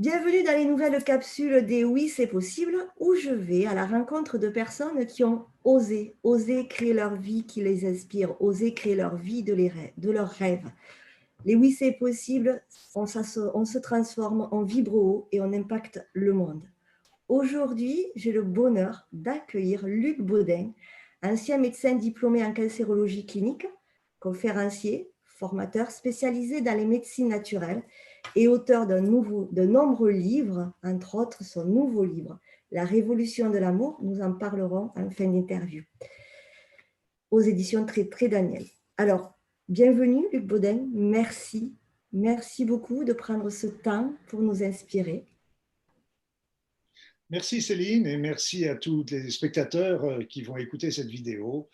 Bienvenue dans les nouvelles capsules des Oui, c'est possible, où je vais à la rencontre de personnes qui ont osé créer leur vie qui les inspire, osé créer leur vie de leurs rêves. Les Oui, c'est possible, on se transforme, on vibre haut et on impacte le monde. Aujourd'hui, j'ai le bonheur d'accueillir Luc Baudin, ancien médecin diplômé en cancérologie clinique, conférencier, formateur spécialisé dans les médecines naturelles et auteur de nombreux livres, entre autres son nouveau livre, La Révolution de l'amour. Nous en parlerons en fin d'interview, aux éditions Très Daniel. Alors, bienvenue Luc Baudin, merci. Merci beaucoup de prendre ce temps pour nous inspirer. Merci Céline et merci à tous les spectateurs qui vont écouter cette vidéo.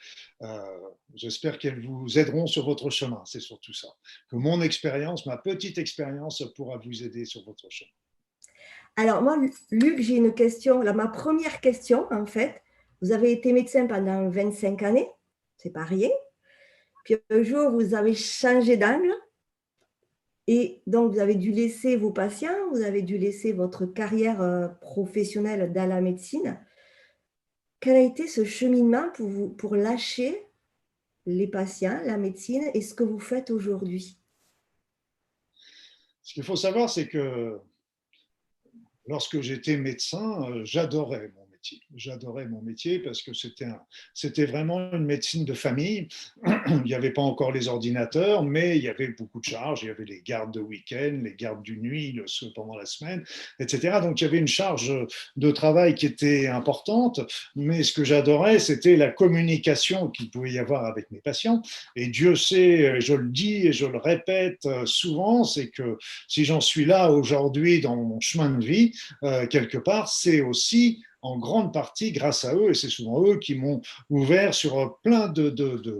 J'espère qu'elles vous aideront sur votre chemin, c'est surtout ça. Que mon expérience, ma petite expérience pourra vous aider sur votre chemin. Alors moi, Luc, j'ai une question. Là, ma première question, en fait, vous avez été médecin pendant 25 années, c'est pas rien. Puis un jour, vous avez changé d'angle et donc vous avez dû laisser vos patients, vous avez dû laisser votre carrière professionnelle dans la médecine. Quel a été ce cheminement pour vous, pour lâcher les patients, la médecine et ce que vous faites aujourd'hui? Ce qu'il faut savoir, c'est que lorsque j'étais médecin, j'adorais mon métier. J'adorais mon métier parce que c'était vraiment une médecine de famille. Il n'y avait pas encore les ordinateurs, mais il y avait beaucoup de charges. Il y avait les gardes de week-end, les gardes du nuit pendant la semaine, etc. Donc il y avait une charge de travail qui était importante. Mais ce que j'adorais, c'était la communication qu'il pouvait y avoir avec mes patients. Et Dieu sait, je le dis et je le répète souvent, c'est que si j'en suis là aujourd'hui dans mon chemin de vie, quelque part, c'est aussi en grande partie grâce à eux, et c'est souvent eux qui m'ont ouvert sur plein de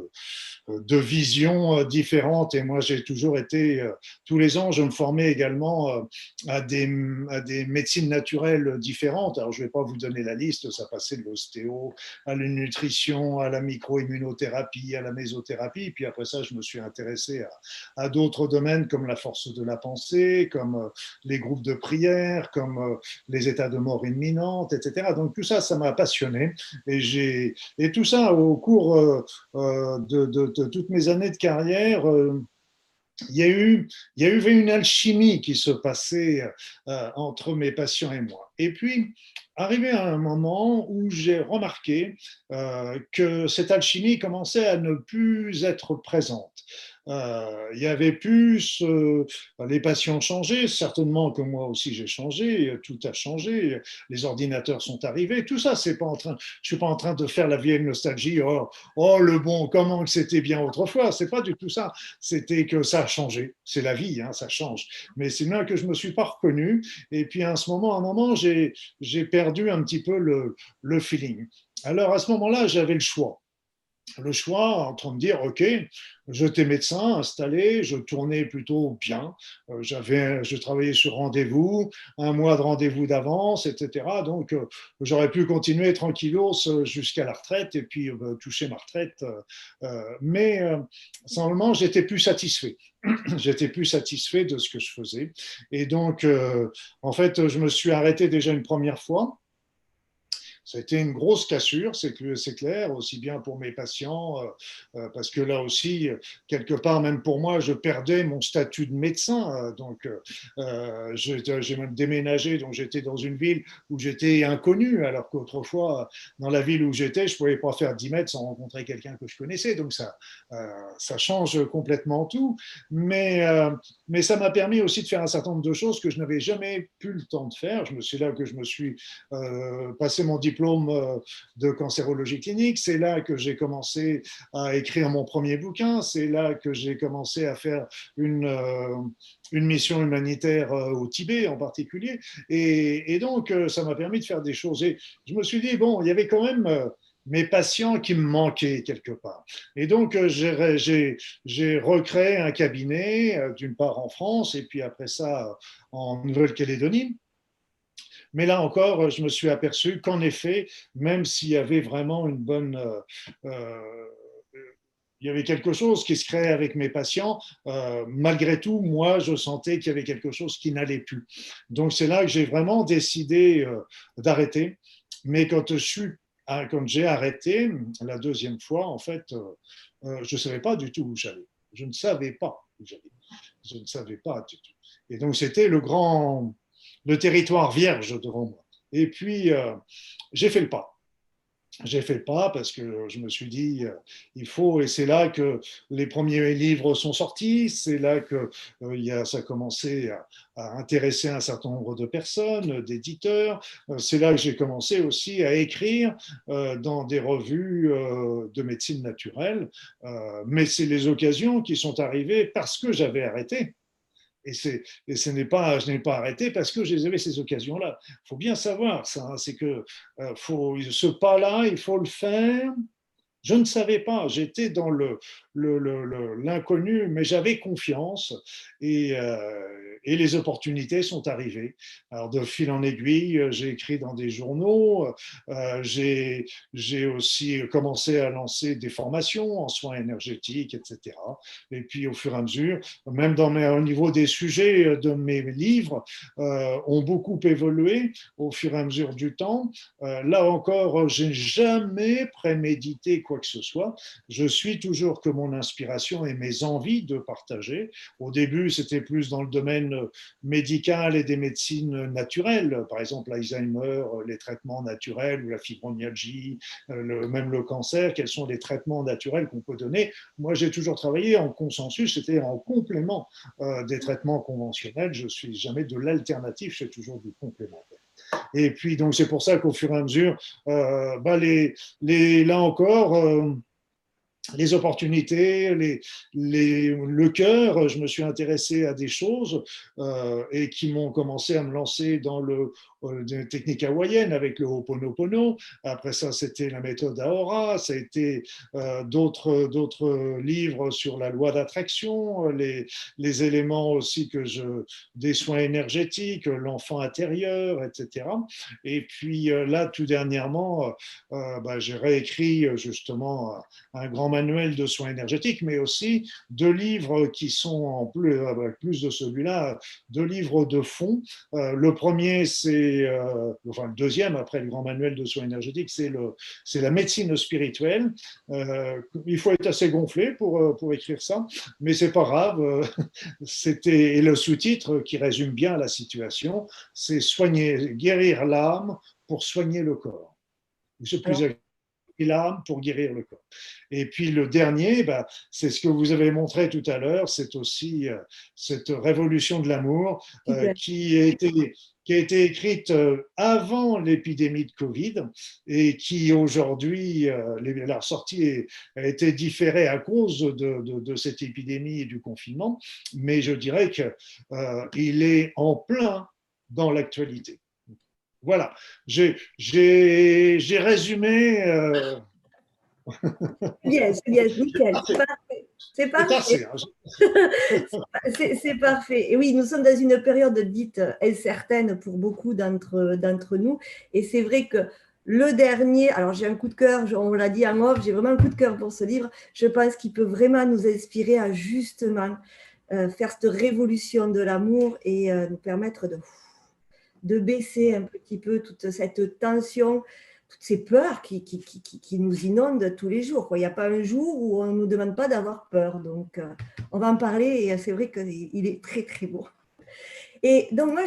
visions différentes. Et moi, j'ai toujours été, tous les ans, je me formais également à des médecines naturelles différentes. Alors, je ne vais pas vous donner la liste, ça passait de l'ostéo à la nutrition, à la micro-immunothérapie, à la mésothérapie. Puis après ça, je me suis intéressé à d'autres domaines comme la force de la pensée, comme les groupes de prière, comme les états de mort imminente, etc. Donc tout ça, ça m'a passionné. Et tout ça, au cours de toutes mes années de carrière, il y a eu une alchimie qui se passait entre mes patients et moi. Et puis, arrivé à un moment où j'ai remarqué que cette alchimie commençait à ne plus être présente. Il y avait plus, les patients ont changé, certainement que moi aussi j'ai changé, tout a changé, les ordinateurs sont arrivés, tout ça, c'est pas en train, je suis pas en train de faire la vieille nostalgie, oh le bon, comment que c'était bien autrefois, c'est pas du tout ça, c'était que ça a changé, c'est la vie, hein, ça change, mais c'est là que je me suis pas reconnu, et puis à un moment, j'ai perdu un petit peu le feeling. Alors à ce moment-là, j'avais le choix entre me dire, OK, j'étais médecin installé, je tournais plutôt bien, je travaillais sur rendez-vous, un mois de rendez-vous d'avance, etc. Donc, j'aurais pu continuer tranquillos jusqu'à la retraite et puis toucher ma retraite. Mais simplement, j'étais plus satisfait. J'étais plus satisfait de ce que je faisais. Et donc, en fait, je me suis arrêté déjà une première fois. Ça a été une grosse cassure, c'est clair, aussi bien pour mes patients, parce que là aussi, quelque part, même pour moi, je perdais mon statut de médecin. Donc, j'ai même déménagé, donc j'étais dans une ville où j'étais inconnu, alors qu'autrefois, dans la ville où j'étais, je ne pouvais pas faire 10 mètres sans rencontrer quelqu'un que je connaissais. Donc, ça change complètement tout. Mais ça m'a permis aussi de faire un certain nombre de choses que je n'avais jamais pu le temps de faire. C'est là que je me suis passé mon diplôme de cancérologie clinique. C'est là que j'ai commencé à écrire mon premier bouquin. C'est là que j'ai commencé à faire une mission humanitaire au Tibet en particulier. Et donc, ça m'a permis de faire des choses. Et je me suis dit, bon, il y avait quand même mes patients qui me manquaient quelque part. Et donc, j'ai recréé un cabinet, d'une part en France, et puis après ça, en Nouvelle-Calédonie. Mais là encore, je me suis aperçu qu'en effet, même s'il y avait vraiment une bonne il y avait quelque chose qui se créait avec mes patients. Malgré tout, moi, je sentais qu'il y avait quelque chose qui n'allait plus. Donc, c'est là que j'ai vraiment décidé d'arrêter. Mais quand j'ai arrêté la deuxième fois, en fait, je ne savais pas du tout où j'allais. Je ne savais pas où j'allais. Je ne savais pas du tout. Et donc, c'était le territoire vierge devant moi. Et puis, j'ai fait le pas. J'ai fait le pas parce que je me suis dit, il faut, et c'est là que les premiers livres sont sortis, c'est là que ça a commencé à intéresser un certain nombre de personnes, d'éditeurs, c'est là que j'ai commencé aussi à écrire dans des revues de médecine naturelle, mais c'est les occasions qui sont arrivées parce que j'avais arrêté. Je n'ai pas arrêté parce que j'avais ces occasions-là. Il faut bien savoir ça, hein, c'est que ce pas-là, il faut le faire. Je ne savais pas, j'étais dans l'inconnu, mais j'avais confiance et les opportunités sont arrivées. Alors de fil en aiguille, j'ai écrit dans des journaux, j'ai aussi commencé à lancer des formations en soins énergétiques, etc. Et puis au fur et à mesure, même au niveau des sujets de mes livres, ont beaucoup évolué au fur et à mesure du temps. Là encore, j'ai jamais prémédité quoi que ce soit. Je suis toujours que mon inspiration et mes envies de partager. Au début, c'était plus dans le domaine médical et des médecines naturelles, par exemple l'Alzheimer, les traitements naturels ou la fibromyalgie, même le cancer, quels sont les traitements naturels qu'on peut donner. Moi, j'ai toujours travaillé en consensus, c'était en complément des traitements conventionnels. Je ne suis jamais de l'alternative, c'est toujours du complémentaire. Et puis, donc, c'est pour ça qu'au fur et à mesure, là encore, les opportunités, le cœur, je me suis intéressé à des choses et qui m'ont commencé à me lancer dans des techniques hawaïennes avec le Ho'oponopono. Après ça, c'était la méthode Ahura, ça a été d'autres livres sur la loi d'attraction, les éléments aussi des soins énergétiques, l'enfant intérieur, etc. Et puis là, tout dernièrement, j'ai réécrit justement un grand manuel de soins énergétiques, mais aussi deux livres qui sont en plus de celui-là, deux livres de fond. Le premier, le deuxième après le grand manuel de soins énergétiques, c'est la médecine spirituelle. Il faut être assez gonflé pour écrire ça, mais c'est pas grave. Et le sous-titre qui résume bien la situation, c'est guérir l'âme pour soigner le corps. C'est plus l'âme pour guérir le corps. Et puis le dernier, c'est ce que vous avez montré tout à l'heure, c'est aussi cette révolution de l'amour qui a été écrite avant l'épidémie de Covid et qui aujourd'hui, la sortie a été différée à cause de cette épidémie et du confinement, mais je dirais qu'il est en plein dans l'actualité. Voilà, j'ai résumé. C'est bien, nickel. C'est parfait. C'est parfait. Et oui, nous sommes dans une période dite incertaine pour beaucoup d'entre nous. Et c'est vrai que le dernier, alors j'ai un coup de cœur, on l'a dit en off, j'ai vraiment un coup de cœur pour ce livre. Je pense qu'il peut vraiment nous inspirer à justement faire cette révolution de l'amour et nous permettre de baisser un petit peu toute cette tension, toutes ces peurs qui nous inondent tous les jours. Il n'y a pas un jour où on ne nous demande pas d'avoir peur. Donc, on va en parler et c'est vrai qu'il est très, très beau. Et donc, moi,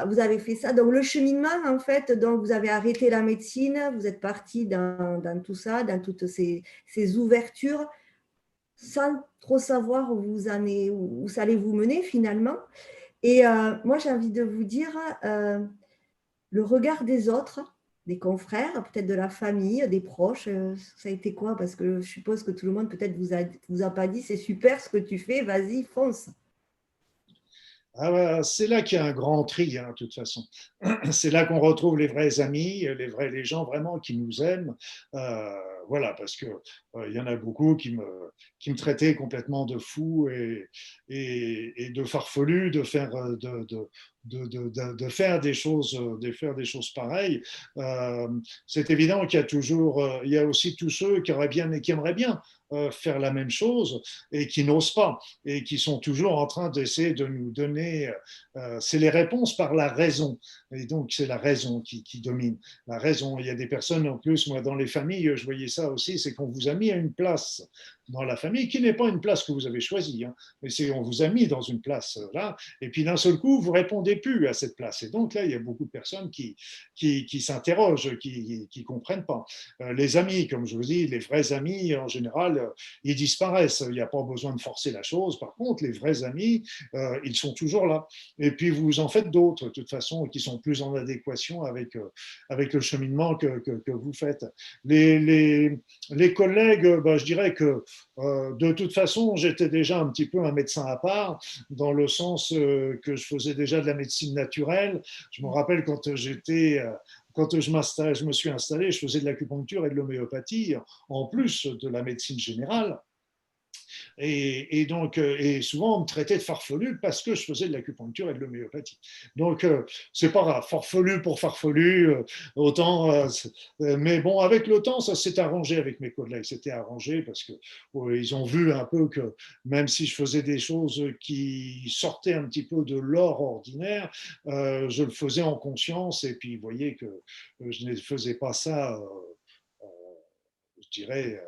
vous avez fait ça. Donc, le cheminement, en fait, donc vous avez arrêté la médecine, vous êtes parti dans tout ça, dans toutes ces ouvertures, sans trop savoir où ça allait vous mener finalement. Et moi, j'ai envie de vous dire, le regard des autres, des confrères, peut-être de la famille, des proches, ça a été quoi? Parce que je suppose que tout le monde peut-être vous a pas dit, c'est super ce que tu fais, vas-y, fonce. C'est là qu'il y a un grand tri, hein, de toute façon. C'est là qu'on retrouve les vrais amis, les gens vraiment qui nous aiment. Voilà, parce que il y en a beaucoup qui qui me traitaient complètement de fou et de farfelu de faire des choses pareilles. C'est évident qu'il y a toujours, il y a aussi tous ceux qui aimeraient bien faire la même chose et qui n'osent pas et qui sont toujours en train d'essayer de nous donner, c'est les réponses par la raison. Et donc, c'est la raison qui domine. La raison, il y a des personnes en plus, moi, dans les familles, je voyais ça aussi, c'est qu'on vous a mis à une place dans la famille qui n'est pas une place que vous avez choisie, hein, mais c'est on vous a mis dans une place là, et puis d'un seul coup, vous répondez plus à cette place. Et donc là, il y a beaucoup de personnes qui s'interrogent, qui comprennent pas. Les amis, comme je vous dis, les vrais amis, en général, ils disparaissent. Il n'y a pas besoin de forcer la chose. Par contre, les vrais amis, ils sont toujours là. Et puis, vous en faites d'autres, de toute façon, qui sont plus en adéquation avec le cheminement que vous faites. Les collègues, ben, je dirais que de toute façon, j'étais déjà un petit peu un médecin à part, dans le sens que je faisais déjà de la médecine naturelle. Je me rappelle quand je me suis installé, je faisais de l'acupuncture et de l'homéopathie, en plus de la médecine générale. Et donc, et souvent, on me traitait de farfelu parce que je faisais de l'acupuncture et de l'homéopathie. Donc, c'est pas grave, farfelu pour farfelu, autant. Mais bon, avec le temps, ça s'est arrangé avec mes collègues. C'était arrangé parce que ils ont vu un peu que même si je faisais des choses qui sortaient un petit peu de l'or ordinaire, je le faisais en conscience. Et puis, ils voyaient que je ne faisais pas ça, je dirais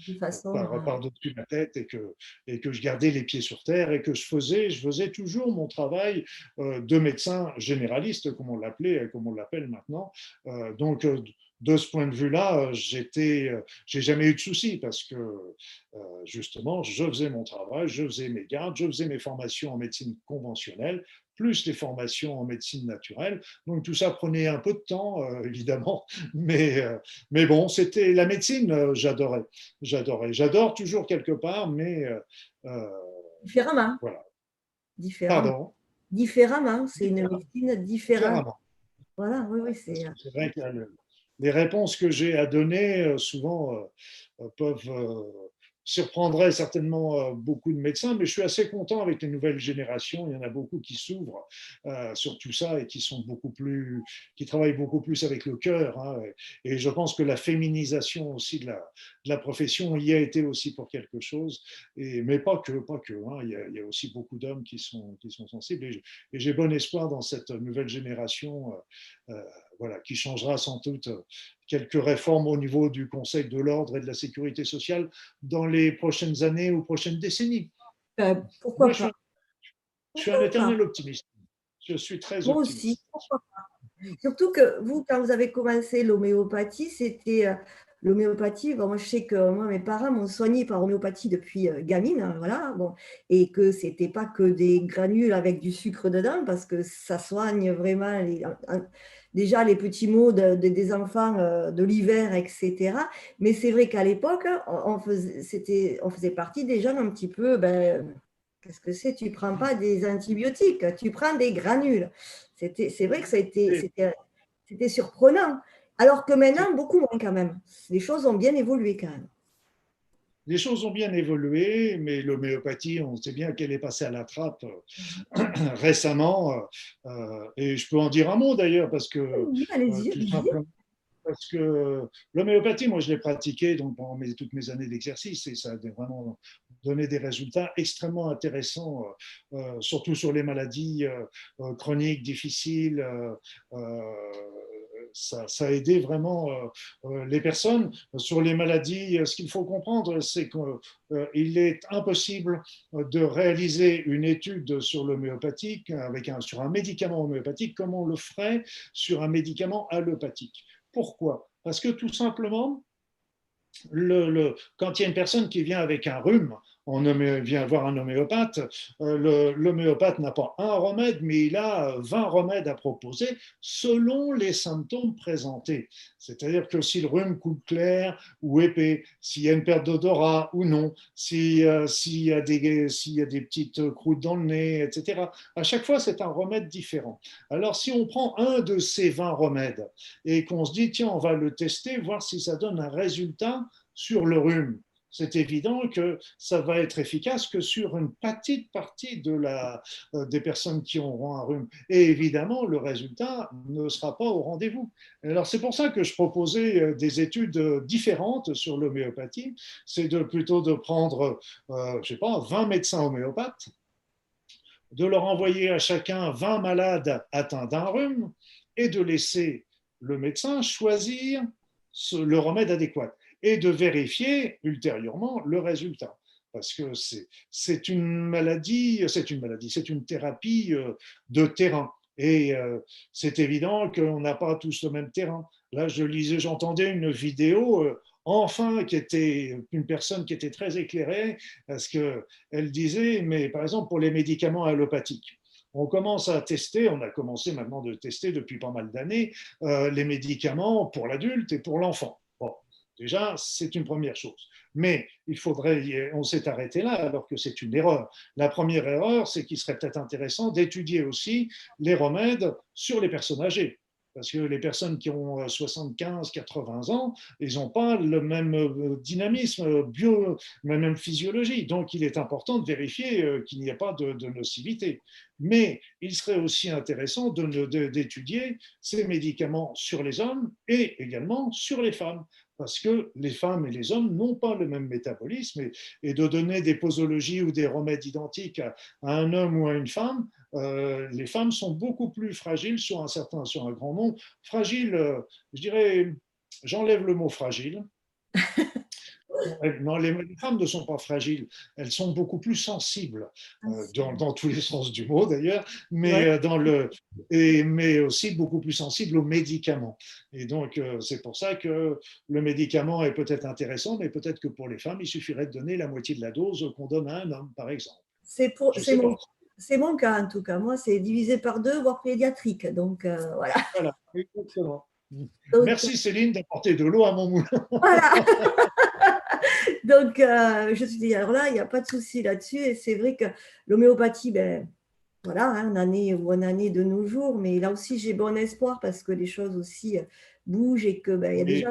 de façon. par-dessus la tête et que je gardais les pieds sur terre et que je faisais toujours mon travail de médecin généraliste, comme on l'appelait, comme on l'appelle maintenant. Donc, de ce point de vue-là, j'ai jamais eu de soucis parce que justement, je faisais mon travail, je faisais mes gardes, je faisais mes formations en médecine conventionnelle, plus les formations en médecine naturelle. Donc tout ça prenait un peu de temps, évidemment, mais bon, c'était la médecine, j'adorais. J'adore toujours quelque part, mais Différemment. voilà. Différemment. Pardon. Différemment. C'est une médecine différente. Différemment. Voilà, oui, oui, c'est. C'est vrai que les réponses que j'ai à donner souvent peuvent surprendraient certainement beaucoup de médecins, mais je suis assez content avec les nouvelles générations. Il y en a beaucoup qui s'ouvrent sur tout ça et qui travaillent beaucoup plus avec le cœur. Hein, et je pense que la féminisation aussi de la profession y a été aussi pour quelque chose. Mais pas que. Hein, il y a aussi beaucoup d'hommes qui sont sensibles. Et j'ai bon espoir dans cette nouvelle génération. Voilà, qui changera sans doute quelques réformes au niveau du Conseil de l'ordre et de la sécurité sociale dans les prochaines années ou prochaines décennies. Pourquoi Moi, pas? je suis un Pourquoi pas? éternel optimiste. Je suis très Moi aussi. optimiste. Pourquoi pas? Surtout que vous, quand vous avez commencé l'homéopathie, c'était l'homéopathie. Bon, moi, je sais que moi, mes parents m'ont soigné par homéopathie depuis gamine, hein, voilà. Bon, et que c'était pas que des granules avec du sucre dedans, parce que ça soigne vraiment déjà les petits maux des enfants de l'hiver, etc. Mais c'est vrai qu'à l'époque, on faisait partie des jeunes un petit peu. Ben, qu'est-ce que c'est? Tu ne prends pas des antibiotiques, tu prends des granules. C'est vrai que c'était surprenant. Alors que maintenant, beaucoup moins quand même. Les choses ont bien évolué quand même. Les choses ont bien évolué, mais l'homéopathie, on sait bien qu'elle est passée à la trappe récemment. Et je peux en dire un mot d'ailleurs, parce que Oui, allez-y, tout allez-y. simplement, parce que l'homéopathie, moi, je l'ai pratiquée donc, pendant toutes mes années d'exercice et ça a vraiment donné des résultats extrêmement intéressants, surtout sur les maladies chroniques, difficiles. Ça a aidé vraiment les personnes. Sur les maladies, ce qu'il faut comprendre, c'est qu'il est impossible de réaliser une étude sur l'homéopathique, sur un médicament homéopathique, comme on le ferait sur un médicament allopathique. Pourquoi? Parce que tout simplement, quand il y a une personne qui vient avec un rhume, on vient voir un homéopathe, l'homéopathe n'a pas un remède, mais il a 20 remèdes à proposer selon les symptômes présentés. C'est-à-dire que si le rhume coule clair ou épais, s'il y a une perte d'odorat ou non, s'il y a des petites croûtes dans le nez, etc. À chaque fois, c'est un remède différent. Alors, si on prend un de ces 20 remèdes et qu'on se dit, tiens, on va le tester, voir si ça donne un résultat sur le rhume, c'est évident que ça va être efficace que sur une petite partie des personnes qui auront un rhume. Et évidemment, le résultat ne sera pas au rendez-vous. Alors, c'est pour ça que je proposais des études différentes sur l'homéopathie. C'est plutôt de prendre, je sais pas, 20 médecins homéopathes, de leur envoyer à chacun 20 malades atteints d'un rhume et de laisser le médecin choisir le remède adéquat et de vérifier ultérieurement le résultat. Parce que c'est une thérapie de terrain. Et c'est évident qu'on n'a pas tous le même terrain. Là, j'entendais une vidéo, enfin, qui était une personne qui était très éclairée, parce qu'elle disait, mais par exemple, pour les médicaments allopathiques, on commence à tester, on a commencé maintenant de tester depuis pas mal d'années, les médicaments pour l'adulte et pour l'enfant. Bon, déjà, c'est une première chose. Mais on s'est arrêté là alors que c'est une erreur. La première erreur, c'est qu'il serait peut-être intéressant d'étudier aussi les remèdes sur les personnes âgées. Parce que les personnes qui ont 75, 80 ans, ils n'ont pas le même dynamisme bio, la même physiologie. Donc, il est important de vérifier qu'il n'y a pas de nocivité. Mais il serait aussi intéressant d'étudier ces médicaments sur les hommes et également sur les femmes parce que les femmes et les hommes n'ont pas le même métabolisme et de donner des posologies ou des remèdes identiques à un homme ou à une femme, les femmes sont beaucoup plus fragiles sur un grand nombre. Fragile, je dirais, j'enlève le mot fragile. Non, les femmes ne sont pas fragiles, elles sont beaucoup plus sensibles, dans tous les sens du mot d'ailleurs, Ouais. mais aussi beaucoup plus sensibles aux médicaments. Et donc, c'est pour ça que le médicament est peut-être intéressant, mais peut-être que pour les femmes, il suffirait de donner la moitié de la dose qu'on donne à un homme, par exemple. Je ne sais pas. C'est mon cas en tout cas. Moi, c'est divisé par deux, voire pédiatrique. Donc, voilà. Voilà, exactement. Donc, Merci Céline d'apporter de l'eau à mon moulin. voilà. Donc, je me suis dit, alors là, il n'y a pas de souci là-dessus. Et c'est vrai que l'homéopathie, ben, voilà, hein, on en est de nos jours. Mais là aussi, j'ai bon espoir parce que les choses aussi bougent et que ben, Oui,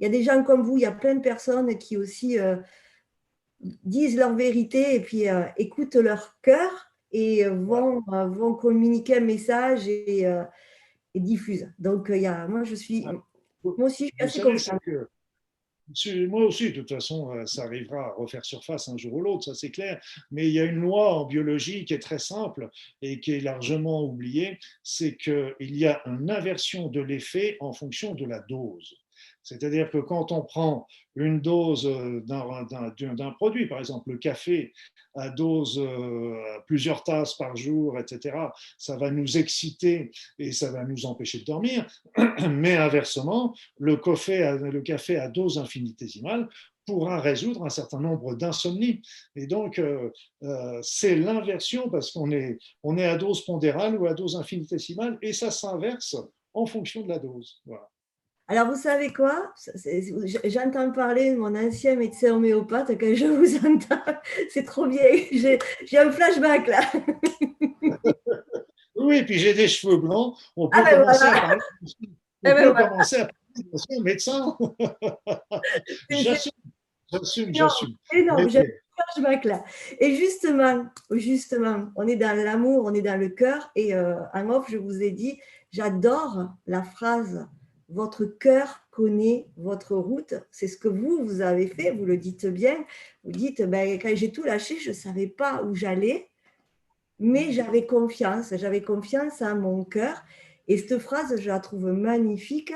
il y a des gens comme vous, il y a plein de personnes qui aussi disent leur vérité et puis écoutent leur cœur et vont communiquer un message et diffusent. Donc, moi, moi aussi, je suis vous assez savez, c'est confiante. que moi aussi, de toute façon, ça arrivera à refaire surface un jour ou l'autre, ça c'est clair. Mais il y a une loi en biologie qui est très simple et qui est largement oubliée, c'est qu'il y a une inversion de l'effet en fonction de la dose. C'est-à-dire que quand on prend une dose d'un produit, par exemple le café à dose plusieurs tasses par jour, etc., ça va nous exciter et ça va nous empêcher de dormir. Mais inversement, le café à dose infinitésimale pourra résoudre un certain nombre d'insomnies. Et donc, c'est l'inversion parce on est à dose pondérale ou à dose infinitésimale et ça s'inverse en fonction de la dose. Voilà. Alors, vous savez quoi? J'entends parler de mon ancien médecin homéopathe quand je vous entends. C'est trop bien. J'ai un flashback là. Oui, et puis j'ai des cheveux blancs, on Ah peut ben commencer à voilà. parler, Ah on ben peut voilà. commencer à parler de son médecin. C'est J'assume, j'assume, énorme. j'assume. Énorme. Mais J'ai un flashback là. Et justement, on est dans l'amour, on est dans le cœur. Et en off, je vous ai dit, j'adore la phrase votre cœur connaît votre route. C'est ce que vous avez fait, vous le dites bien. Vous dites, ben, quand j'ai tout lâché, je ne savais pas où j'allais, mais j'avais confiance en mon cœur. Et cette phrase, je la trouve magnifique.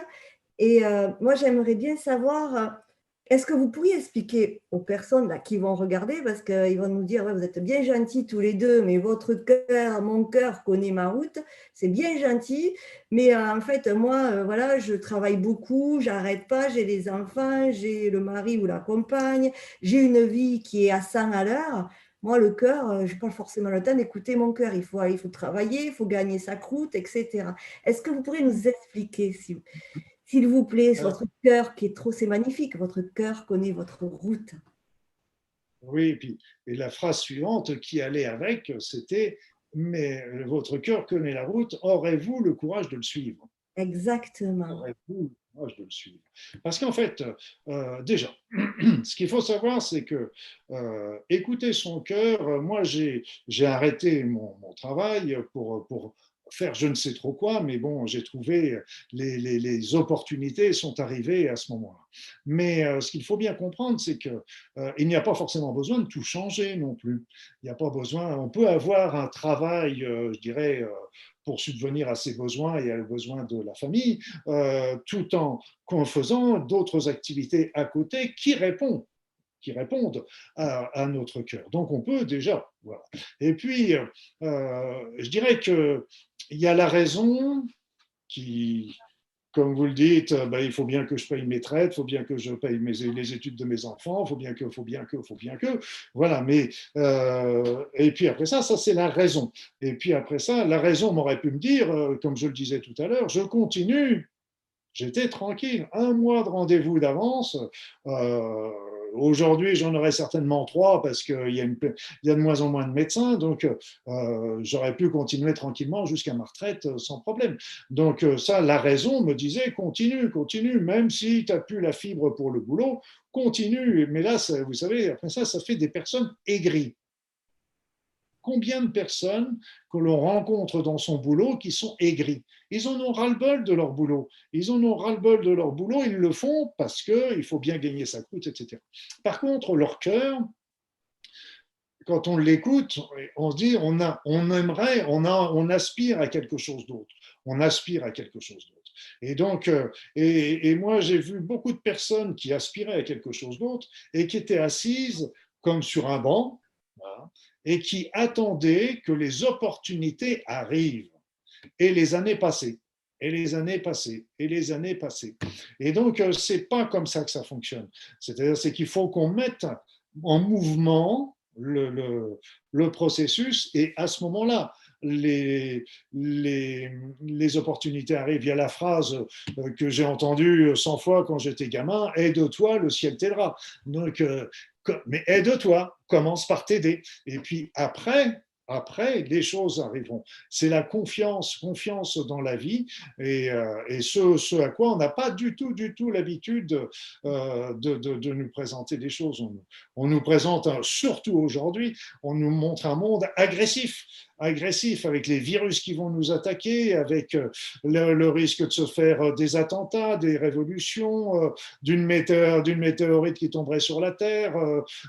Et moi, j'aimerais bien savoir, est-ce que vous pourriez expliquer aux personnes là, qui vont regarder, parce qu'ils vont nous dire, ouais, vous êtes bien gentils tous les deux, mais votre cœur, mon cœur connaît ma route, c'est bien gentil, mais en fait, moi, voilà, je travaille beaucoup, j'arrête pas, j'ai des enfants, j'ai le mari ou la compagne, j'ai une vie qui est à 100 à l'heure. Moi, le cœur, je n'ai pas forcément le temps d'écouter mon cœur. Il faut travailler, il faut gagner sa croûte, etc. Est-ce que vous pourriez nous expliquer, s'il vous plaît, alors, votre cœur qui est trop, c'est magnifique, votre cœur connaît votre route. oui, et la phrase suivante qui allait avec, c'était mais votre cœur connaît la route, aurez-vous le courage de le suivre? Exactement. Aurez-vous Moi, je dois le suivre. Parce qu'en fait, déjà, ce qu'il faut savoir, c'est que écouter son cœur, moi, j'ai arrêté mon travail pour faire je ne sais trop quoi, mais bon, j'ai trouvé les opportunités sont arrivées à ce moment-là. Mais ce qu'il faut bien comprendre, c'est que il n'y a pas forcément besoin de tout changer non plus. Il n'y a pas besoin. On peut avoir un travail, je dirais, pour subvenir à ses besoins et aux besoins de la famille, tout en faisant d'autres activités à côté qui répondent à notre cœur. Donc on peut déjà. Voilà. Et puis, je dirais qu'il y a la raison qui, comme vous le dites, ben, il faut bien que je paye mes traites, il faut bien que je paye les études de mes enfants, il faut bien que. Voilà, mais. Et puis après ça c'est la raison. Et puis après ça, la raison m'aurait pu me dire, comme je le disais tout à l'heure, je continue. J'étais tranquille, un mois de rendez-vous d'avance. Euh, Aujourd'hui, j'en aurais certainement trois parce qu'il y a de moins en moins de médecins, donc j'aurais pu continuer tranquillement jusqu'à ma retraite sans problème. Donc ça, la raison me disait continue, continue, même si tu n'as plus la fibre pour le boulot, continue. Mais là, vous savez, après ça fait des personnes aigries. Combien de personnes que l'on rencontre dans son boulot qui sont aigris? Ils en ont ras-le-bol de leur boulot. Ils en ont ras-le-bol de leur boulot, ils le font parce qu'il faut bien gagner sa croûte, etc. Par contre, leur cœur, quand on l'écoute, on se dit, on aimerait, on aspire à quelque chose d'autre. On aspire à quelque chose d'autre. Et donc, et moi, j'ai vu beaucoup de personnes qui aspiraient à quelque chose d'autre et qui étaient assises comme sur un banc, voilà, et qui attendaient que les opportunités arrivent. Et les années passaient, et les années passaient, et les années passaient. Et donc, c'est pas comme ça que ça fonctionne. C'est-à-dire, c'est qu'il faut qu'on mette en mouvement le processus, et à ce moment-là, les opportunités arrivent. Il y a la phrase que j'ai entendue 100 fois quand j'étais gamin, aide-toi, le ciel t'aidera. Donc, mais aide-toi, commence par t'aider. Et puis après, les choses arriveront. C'est la confiance dans la vie et ce à quoi on n'a pas du tout l'habitude de nous présenter des choses. On nous présente, surtout aujourd'hui, on nous montre un monde agressif avec les virus qui vont nous attaquer, avec le risque de se faire des attentats, des révolutions, d'une météorite qui tomberait sur la Terre,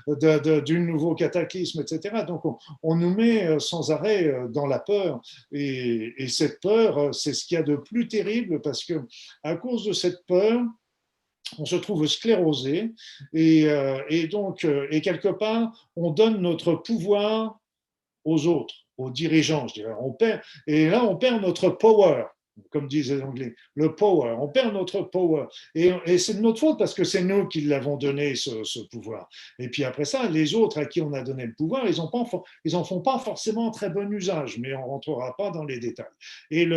d'un nouveau cataclysme, etc. Donc on nous met sans arrêt dans la peur. Et cette peur, c'est ce qu'il y a de plus terrible parce que à cause de cette peur, on se trouve sclérosé et donc, et quelque part, on donne notre pouvoir aux autres, aux dirigeants, je dirais. Et là, on perd notre power, comme disent les Anglais, le power. On perd notre power. Et c'est de notre faute parce que c'est nous qui l'avons donné, ce pouvoir. Et puis après ça, les autres à qui on a donné le pouvoir, ils en font pas forcément très bon usage, mais on ne rentrera pas dans les détails. Et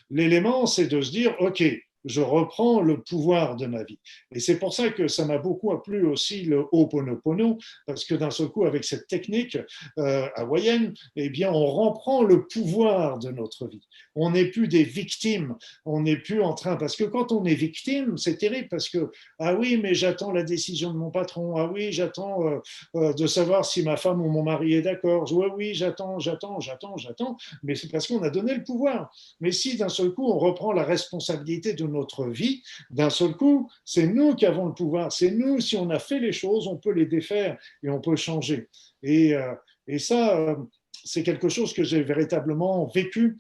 l'élément, c'est de se dire, OK, je reprends le pouvoir de ma vie. Et c'est pour ça que ça m'a beaucoup plu aussi le Ho'oponopono, parce que d'un seul coup, avec cette technique hawaïenne, eh bien, on reprend le pouvoir de notre vie. On n'est plus des victimes, on n'est plus en train, parce que quand on est victime, c'est terrible, parce que, ah oui, mais j'attends la décision de mon patron, ah oui, j'attends de savoir si ma femme ou mon mari est d'accord, oui, j'attends, mais c'est parce qu'on a donné le pouvoir. Mais si d'un seul coup, on reprend la responsabilité de notre vie, d'un seul coup, c'est nous qui avons le pouvoir. C'est nous, si on a fait les choses, on peut les défaire et on peut changer. Et ça, c'est quelque chose que j'ai véritablement vécu.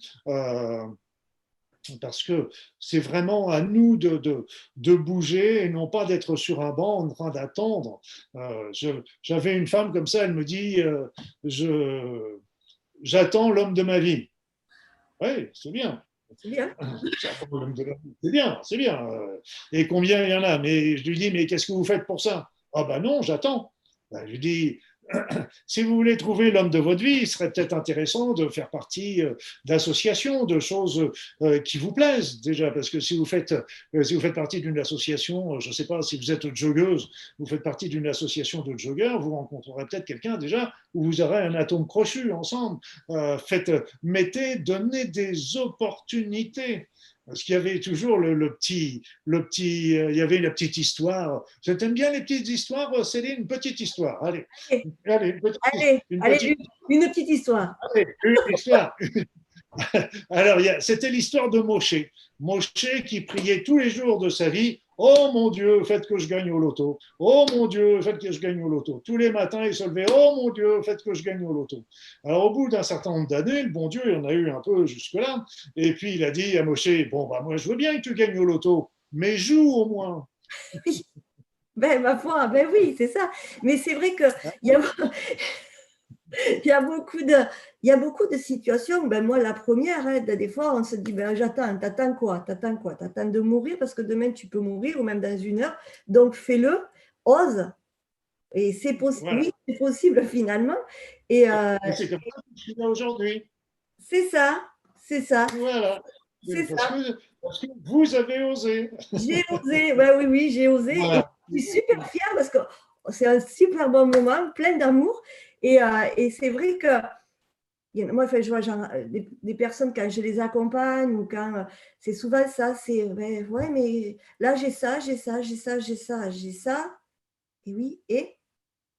Parce que c'est vraiment à nous de bouger et non pas d'être sur un banc en train d'attendre. J'avais une femme comme ça, elle me dit j'attends l'homme de ma vie. Oui, c'est bien. C'est bien. C'est bien, c'est bien. Et combien il y en a? Mais je lui dis, mais qu'est-ce que vous faites pour ça? Ah ben non, j'attends. Ben, je lui dis, si vous voulez trouver l'homme de votre vie, il serait peut-être intéressant de faire partie d'associations, de choses qui vous plaisent déjà, parce que si vous faites partie d'une association, je ne sais pas, si vous êtes joggeuse, vous faites partie d'une association de joggeurs, vous rencontrerez peut-être quelqu'un déjà où vous aurez un atome crochu ensemble. Donnez des opportunités. Parce qu'il y avait toujours il y avait la petite histoire. Tu aimes bien les petites histoires, Céline? Une petite histoire. Allez, Allez, allez, allez, une allez, petite, une petite histoire. allez, une histoire. Alors, c'était l'histoire de Moshe. Moshe qui priait tous les jours de sa vie. Oh mon Dieu, faites que je gagne au loto. Oh mon Dieu, faites que je gagne au loto. Tous les matins, il se levait. Oh mon Dieu, faites que je gagne au loto. Alors, au bout d'un certain nombre d'années, le bon Dieu, il en a eu un peu jusque-là. Et puis, il a dit à Moshe, bon, bah, moi, je veux bien que tu gagnes au loto, mais joue au moins. Oui, ben, ma foi, ben oui, c'est ça. Mais c'est vrai qu'il y a, il y a beaucoup de, il y a beaucoup de situations. Ben moi, la première, hein, des fois, on se dit, ben j'attends, t'attends quoi? T'attends quoi? T'attends de mourir parce que demain, tu peux mourir ou même dans une heure. Donc, fais-le, ose. Et c'est possible, Voilà. oui, c'est possible finalement. Et Et c'est comme ça que je suis là aujourd'hui. c'est ça, c'est ça, Voilà. c'est Parce ça. que, parce que vous avez osé. J'ai osé, ouais, oui, oui, j'ai osé. Et Voilà. je suis super fière parce que c'est un super bon moment, plein d'amour. Et c'est vrai que moi, enfin, je vois genre, des personnes, quand je les accompagne ou quand c'est souvent ça, c'est ouais, mais là, j'ai ça, j'ai ça, j'ai ça, j'ai ça, j'ai ça. Et oui, et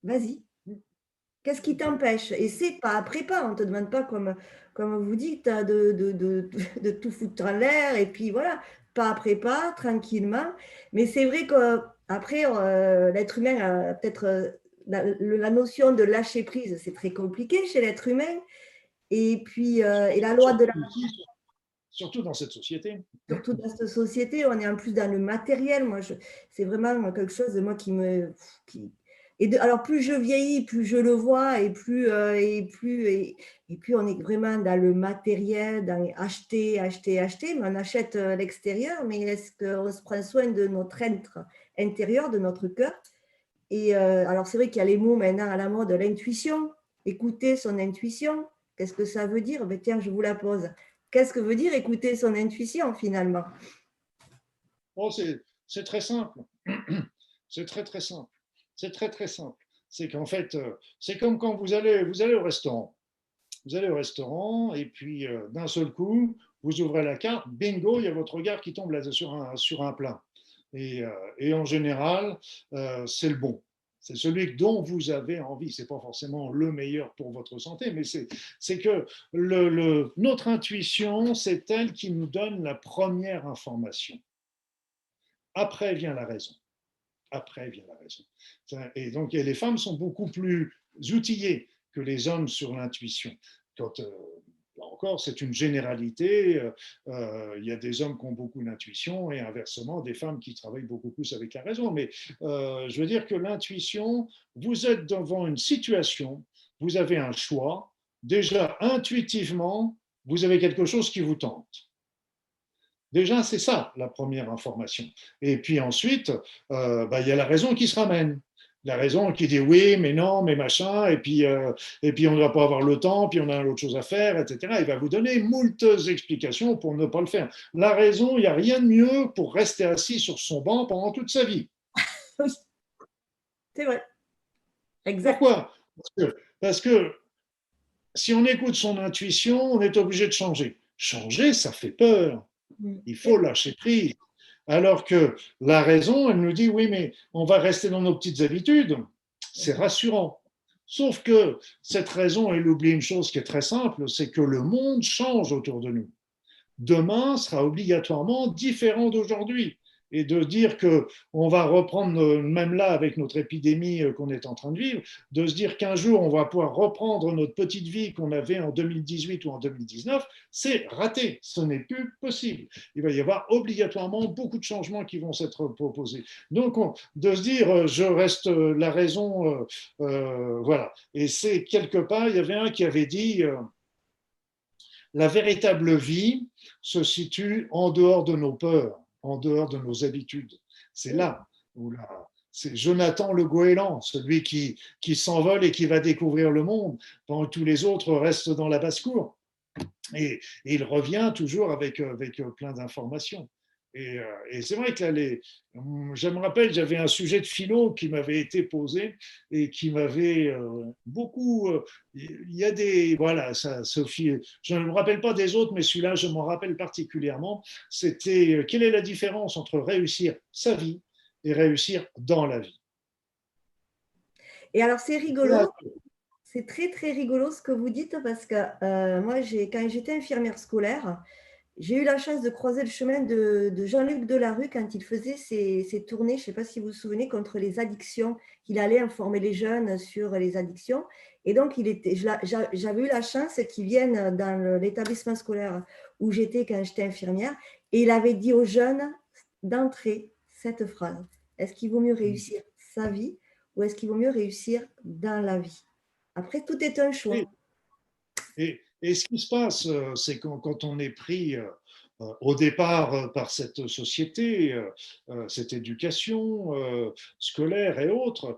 vas-y. Qu'est-ce qui t'empêche? Et c'est pas après pas, on ne te demande pas, comme vous dites, hein, de tout foutre en l'air, et puis voilà, pas après pas, tranquillement. Mais c'est vrai qu'après, l'être humain a peut-être la notion de lâcher prise, c'est très compliqué chez l'être humain. Et puis, et la loi de la Surtout dans cette société. surtout dans cette société, on est en plus dans le matériel. Moi, c'est vraiment quelque chose de moi qui me. Alors, plus je vieillis, plus je le vois, et plus on est vraiment dans le matériel, dans les acheter, acheter, acheter. Mais on achète l'extérieur, mais est-ce qu'on se prend soin de notre être intérieur, de notre cœur? Et alors, c'est vrai qu'il y a les mots maintenant à la mode, l'intuition, écouter son intuition. Qu'est-ce que ça veut dire? Ben, tiens, je vous la pose. Qu'est-ce que veut dire écouter son intuition finalement? Oh, c'est très simple. C'est très, très simple. C'est très, très simple. C'est qu'en fait, c'est comme quand vous allez au restaurant. Vous allez au restaurant et puis d'un seul coup, vous ouvrez la carte, bingo, il y a votre regard qui tombe là sur un plat. Et en général, c'est le bon. C'est celui dont vous avez envie. Ce n'est pas forcément le meilleur pour votre santé, mais c'est que notre intuition, c'est elle qui nous donne la première information. Après vient la raison. Après vient la raison. Et donc, les femmes sont beaucoup plus outillées que les hommes sur l'intuition. Quand, là encore, c'est une généralité. Il y a des hommes qui ont beaucoup d'intuition et inversement, des femmes qui travaillent beaucoup plus avec la raison. Mais je veux dire que l'intuition, vous êtes devant une situation, vous avez un choix. Déjà, intuitivement, vous avez quelque chose qui vous tente. Déjà, c'est ça la première information. Et puis ensuite, il y a la raison qui se ramène. La raison qui dit oui, mais non, mais machin, et puis on ne va pas avoir le temps, puis on a autre chose à faire, etc. Il va vous donner moult explications pour ne pas le faire. La raison, il n'y a rien de mieux pour rester assis sur son banc pendant toute sa vie. Oui, c'est vrai, exact. Pourquoi? Parce que si on écoute son intuition, on est obligé de changer. Changer, ça fait peur. Il faut lâcher prise. Alors que la raison, elle nous dit oui, mais on va rester dans nos petites habitudes. C'est rassurant. Sauf que cette raison, elle oublie une chose qui est très simple, c'est que le monde change autour de nous. Demain sera obligatoirement différent d'aujourd'hui. Et de dire qu'on va reprendre, même là avec notre épidémie qu'on est en train de vivre, de se dire qu'un jour on va pouvoir reprendre notre petite vie qu'on avait en 2018 ou en 2019, c'est raté, ce n'est plus possible. Il va y avoir obligatoirement beaucoup de changements qui vont s'être proposés. Donc de se dire je reste la raison, voilà. Et c'est quelque part, il y avait un qui avait dit la véritable vie se situe en dehors de nos peurs, en dehors de nos habitudes. C'est là où c'est Jonathan le goéland, celui qui s'envole et qui va découvrir le monde, pendant que tous les autres restent dans la basse-cour. Et il revient toujours avec plein d'informations. Et c'est vrai que là, je me rappelle, j'avais un sujet de philo qui m'avait été posé et qui m'avait beaucoup. Il y a des. Voilà, ça, Sophie, je ne me rappelle pas des autres, mais celui-là, je m'en rappelle particulièrement. C'était quelle est la différence entre réussir sa vie et réussir dans la vie? Et alors, c'est rigolo, c'est très, très rigolo ce que vous dites parce que moi, quand j'étais infirmière scolaire, j'ai eu la chance de croiser le chemin de Jean-Luc Delarue quand il faisait ses tournées, je ne sais pas si vous vous souvenez, contre les addictions, qu'il allait informer les jeunes sur les addictions. Et donc, j'avais eu la chance qu'il vienne dans l'établissement scolaire où j'étais quand j'étais infirmière, et il avait dit aux jeunes d'entrée cette phrase: est-ce qu'il vaut mieux réussir sa vie ou est-ce qu'il vaut mieux réussir dans la vie? Après, tout est un choix. Et ce qui se passe, c'est quand on est pris au départ par cette société, cette éducation scolaire et autres,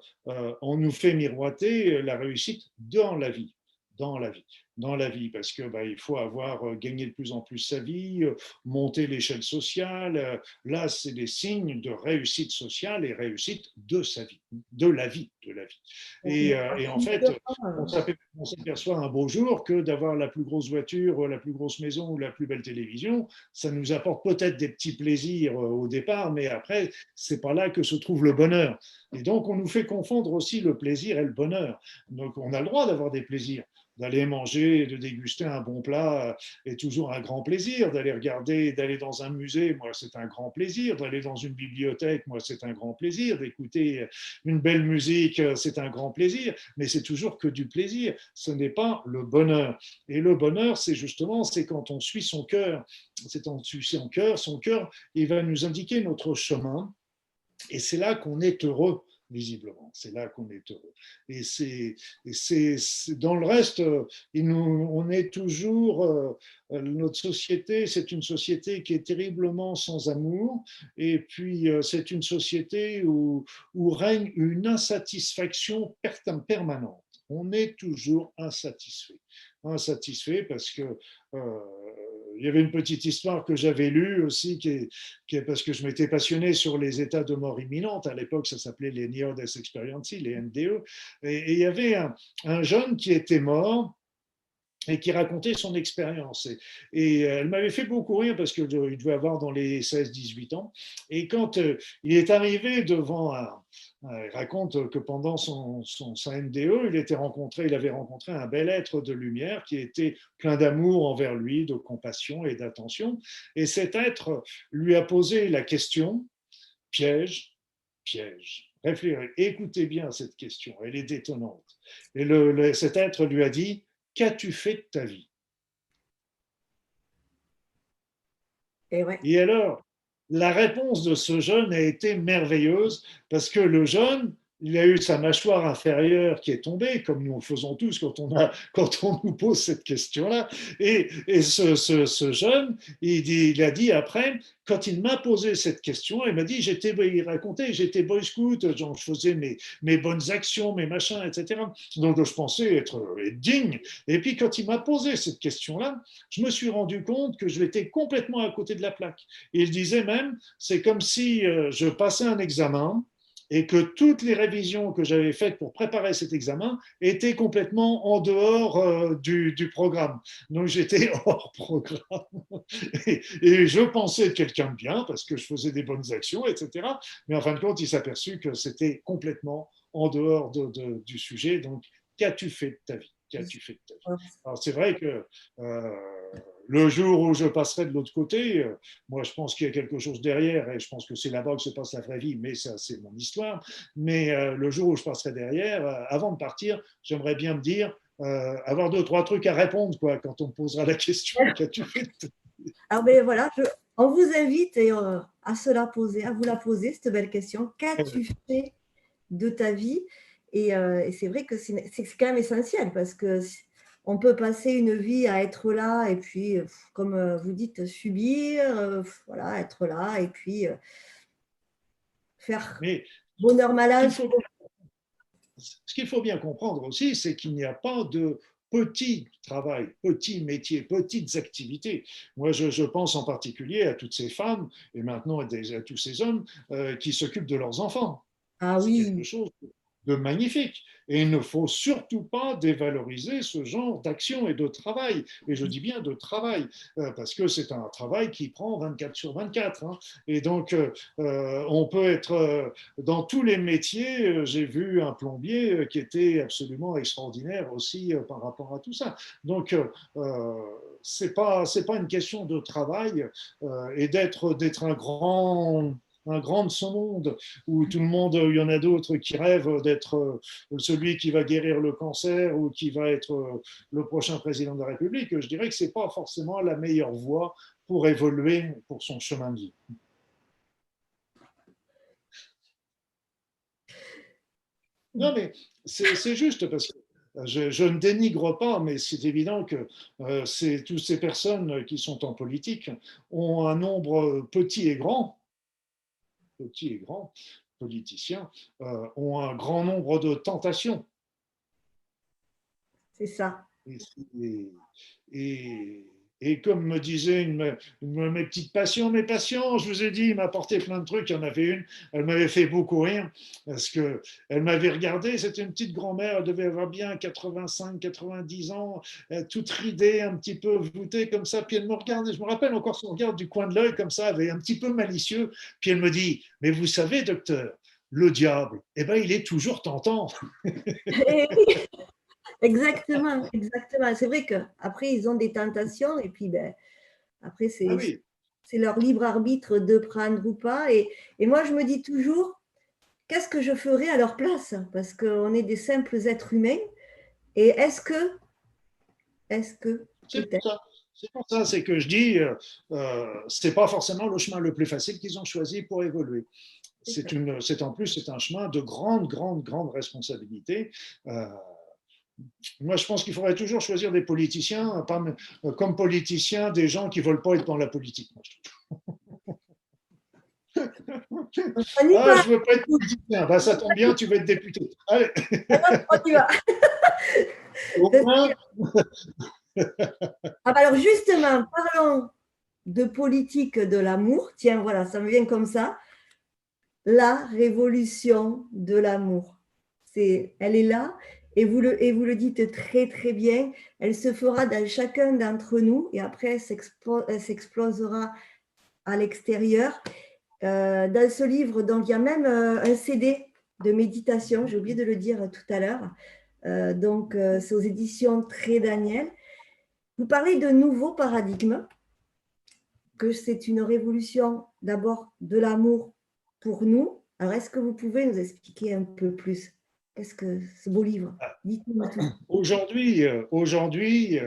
on nous fait miroiter la réussite dans la vie, dans la vie, dans la vie, parce que il faut avoir gagné de plus en plus sa vie, monter l'échelle sociale. Là, c'est des signes de réussite sociale et réussite de sa vie, de la vie, de la vie. Et en fait, on s'aperçoit un beau jour que d'avoir la plus grosse voiture, la plus grosse maison ou la plus belle télévision, ça nous apporte peut-être des petits plaisirs au départ, mais après, c'est pas là que se trouve le bonheur. Et donc, on nous fait confondre aussi le plaisir et le bonheur. Donc, on a le droit d'avoir des plaisirs. D'aller manger, de déguster un bon plat est toujours un grand plaisir. D'aller regarder, d'aller dans un musée, moi, c'est un grand plaisir. D'aller dans une bibliothèque, moi, c'est un grand plaisir. D'écouter une belle musique, c'est un grand plaisir. Mais c'est toujours que du plaisir. Ce n'est pas le bonheur. Et le bonheur, c'est justement, c'est quand on suit son cœur. C'est quand on suit son cœur, il va nous indiquer notre chemin. Et c'est là qu'on est heureux, visiblement. C'est là qu'on est heureux. Dans le reste, on est toujours. Notre société, c'est une société qui est terriblement sans amour. Et puis, c'est une société où règne une insatisfaction permanente. On est toujours insatisfait. Insatisfait parce que il y avait une petite histoire que j'avais lue aussi, parce que je m'étais passionné sur les états de mort imminente. À l'époque, ça s'appelait les Near Death Experiences, les NDE. Et il y avait un jeune qui était mort et qui racontait son expérience. Et elle m'avait fait beaucoup rire parce qu'il devait avoir dans les 16-18 ans. Et quand il est arrivé devant il raconte que pendant sa NDE, il avait rencontré un bel être de lumière qui était plein d'amour envers lui, de compassion et d'attention. Et cet être lui a posé la question, piège, piège. Réfléchissez, écoutez bien cette question, elle est détonnante. Et cet être lui a dit: qu'as-tu fait de ta vie? Et ouais. Et alors, la réponse de ce jeune a été merveilleuse parce que le jeune, il a eu sa mâchoire inférieure qui est tombée, comme nous le faisons tous quand on nous pose cette question-là. Et ce jeune, il a dit après, quand il m'a posé cette question, il m'a dit, il racontait, j'étais boy scout, je faisais mes bonnes actions, mes machins, etc. Donc je pensais être digne. Et puis quand il m'a posé cette question-là, je me suis rendu compte que je l'étais complètement à côté de la plaque. Et il disait même, c'est comme si je passais un examen et que toutes les révisions que j'avais faites pour préparer cet examen étaient complètement en dehors du programme. Donc j'étais hors programme. Et je pensais être quelqu'un de bien parce que je faisais des bonnes actions, etc. Mais en fin de compte, il s'est aperçu que c'était complètement en dehors du sujet. Donc, qu'as-tu fait de ta vie? Qu'as-tu fait de ta vie? Alors c'est vrai que le jour où je passerai de l'autre côté, moi je pense qu'il y a quelque chose derrière et je pense que c'est là-bas que se passe la vraie vie, mais ça c'est mon histoire. Mais le jour où je passerai derrière, avant de partir, j'aimerais bien me dire, avoir deux, trois trucs à répondre quoi, quand on me posera la question, qu'as-tu fait? Alors ben voilà, on vous invite à se la poser, à vous la poser, cette belle question. Qu'as-tu fait de ta vie? Et c'est vrai que c'est quand même essentiel parce que on peut passer une vie à être là et puis, comme vous dites, subir, voilà, être là et puis faire Mais bonheur ce qu'il malade. faut, ce qu'il faut bien comprendre aussi, c'est qu'il n'y a pas de petit travail, petit métier, petites activités. Moi, je pense en particulier à toutes ces femmes et maintenant à tous ces hommes qui s'occupent de leurs enfants. Ah C'est quelque oui, chose de magnifique. Et il ne faut surtout pas dévaloriser ce genre d'action et de travail. Et je dis bien de travail, parce que c'est un travail qui prend 24 sur 24. Hein. Et donc, on peut être dans tous les métiers. J'ai vu un plombier qui était absolument extraordinaire aussi par rapport à tout ça. Donc, c'est pas une question de travail et d'être un grand de son monde, où tout le monde, il y en a d'autres qui rêvent d'être celui qui va guérir le cancer ou qui va être le prochain président de la République. Je dirais que ce n'est pas forcément la meilleure voie pour évoluer pour son chemin de vie. Non, mais c'est juste parce que je ne dénigre pas, mais c'est évident que toutes ces personnes qui sont en politique ont un nombre petit et grand, petits et grands politiciens, ont un grand nombre de tentations. c'est ça. Et, et, et comme me disait mes petites passions, je vous ai dit, il m'a apporté plein de trucs. Il y en avait une, elle m'avait fait beaucoup rire parce qu'elle m'avait regardé. C'était une petite grand-mère, elle devait avoir bien 85, 90 ans, toute ridée, un petit peu voûtée comme ça. Puis elle me regardait, je me rappelle encore son regard du coin de l'œil comme ça, avait un petit peu malicieux. Puis elle me dit, mais vous savez, docteur, le diable, eh ben, il est toujours tentant. Et oui, exactement, exactement. C'est vrai qu'après, ils ont des tentations et puis ben, après, Ah c'est oui, leur libre arbitre de prendre ou pas. Et moi, je me dis toujours, qu'est-ce que je ferais à leur place? Parce qu'on est des simples êtres humains. Et c'est pour peut-être, ça. C'est pour ça, c'est que je dis, c'est pas forcément le chemin le plus facile qu'ils ont choisi pour évoluer. C'est en plus, c'est un chemin de grande, grande, grande responsabilité. Euh, Moi, je pense qu'il faudrait toujours choisir des politiciens, pas, comme politiciens, des gens qui ne veulent pas être dans la politique. on y Ah, va, je ne veux pas être politicien. Ben, ça tombe bien, tu veux être député. Allez, on y va. au moins. Ah bah alors justement, parlons de politique de l'amour. Tiens, voilà, ça me vient comme ça. La révolution de l'amour. Elle est là et vous le dites très très bien. Elle se fera dans chacun d'entre nous et après elle s'explosera à l'extérieur. Dans ce livre, donc il y a même un CD de méditation, j'ai oublié de le dire tout à l'heure. C'est aux éditions Très Daniel. Vous parlez de nouveaux paradigmes, que c'est une révolution d'abord de l'amour pour nous. Alors, est-ce que vous pouvez nous expliquer un peu plus? Qu'est-ce que ce beau livre? Dites-nous tout. Aujourd'hui,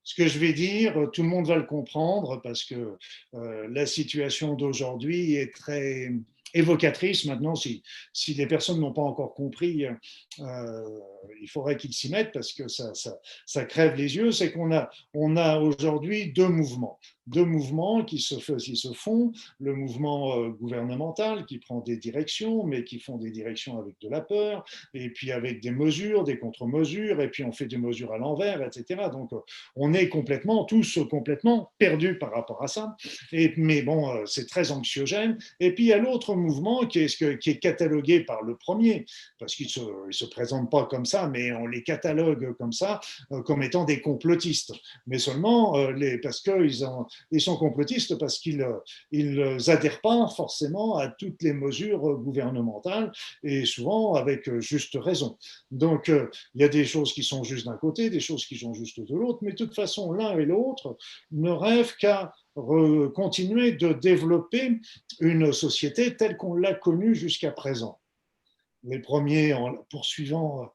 ce que je vais dire, tout le monde va le comprendre parce que la situation d'aujourd'hui est très évocatrice. Maintenant, si les personnes n'ont pas encore compris, il faudrait qu'ils s'y mettent parce que ça crève les yeux. C'est qu'on a aujourd'hui deux mouvements qui se font. Le mouvement gouvernemental qui prend des directions, mais qui font des directions avec de la peur, et puis avec des mesures, des contre-mesures, et puis on fait des mesures à l'envers, etc. Donc, on est tous complètement perdus par rapport à ça. Mais bon, c'est très anxiogène. Et puis il y a l'autre mouvement qui est catalogué par le premier, parce qu'ils ne se présentent pas comme ça, mais on les catalogue comme ça, comme étant des complotistes. Mais seulement parce qu'ils sont complotistes parce qu'ils n'adhèrent pas forcément à toutes les mesures gouvernementales et souvent avec juste raison. Donc il y a des choses qui sont justes d'un côté, des choses qui sont justes de l'autre, mais de toute façon, l'un et l'autre ne rêvent qu'à continuer de développer une société telle qu'on l'a connue jusqu'à présent. Les premiers en poursuivant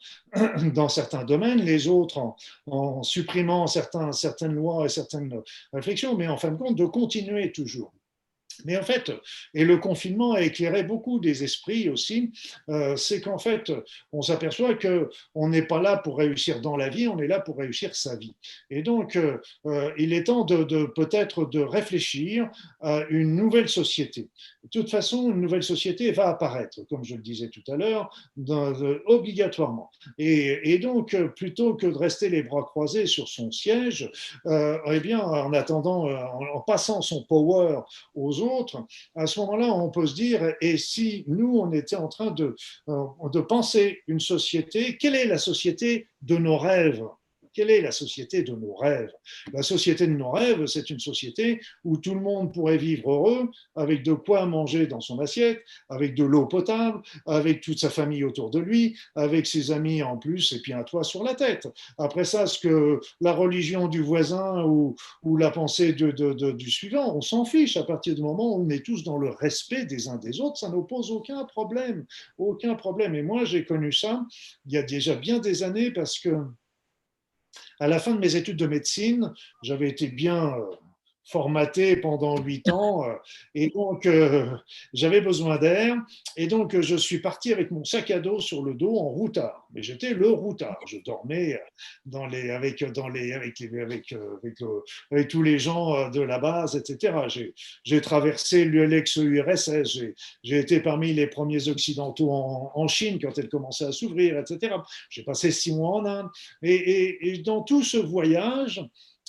dans certains domaines, les autres en supprimant certaines lois et certaines réflexions, mais en fin de compte, de continuer toujours. Mais en fait, et le confinement a éclairé beaucoup des esprits aussi, c'est qu'en fait, on s'aperçoit qu'on n'est pas là pour réussir dans la vie, on est là pour réussir sa vie. Et donc, il est temps peut-être de réfléchir à une nouvelle société. De toute façon, une nouvelle société va apparaître, comme je le disais tout à l'heure, obligatoirement. Et donc, plutôt que de rester les bras croisés sur son siège, eh bien, en attendant, en passant son power aux autres, à ce moment-là, on peut se dire, et si nous, on était en train de penser une société, quelle est la société de nos rêves? Quelle est la société de nos rêves? La société de nos rêves, c'est une société où tout le monde pourrait vivre heureux, avec de quoi manger dans son assiette, avec de l'eau potable, avec toute sa famille autour de lui, avec ses amis en plus, et puis un toit sur la tête. Après ça, ce que la religion du voisin ou la pensée du suivant, on s'en fiche à partir du moment où on est tous dans le respect des uns des autres, ça n'oppose aucun problème, aucun problème. Et moi, j'ai connu ça il y a déjà bien des années parce que à la fin de mes études de médecine, j'avais été bien formaté pendant 8 ans et donc j'avais besoin d'air et donc je suis parti avec mon sac à dos sur le dos en routard. Mais j'étais le routard. Je dormais avec tous les gens de la base, etc. J'ai traversé l'ex-URSS, j'ai été parmi les premiers occidentaux en Chine quand elle commençait à s'ouvrir, etc. J'ai passé 6 mois en Inde et dans tout ce voyage,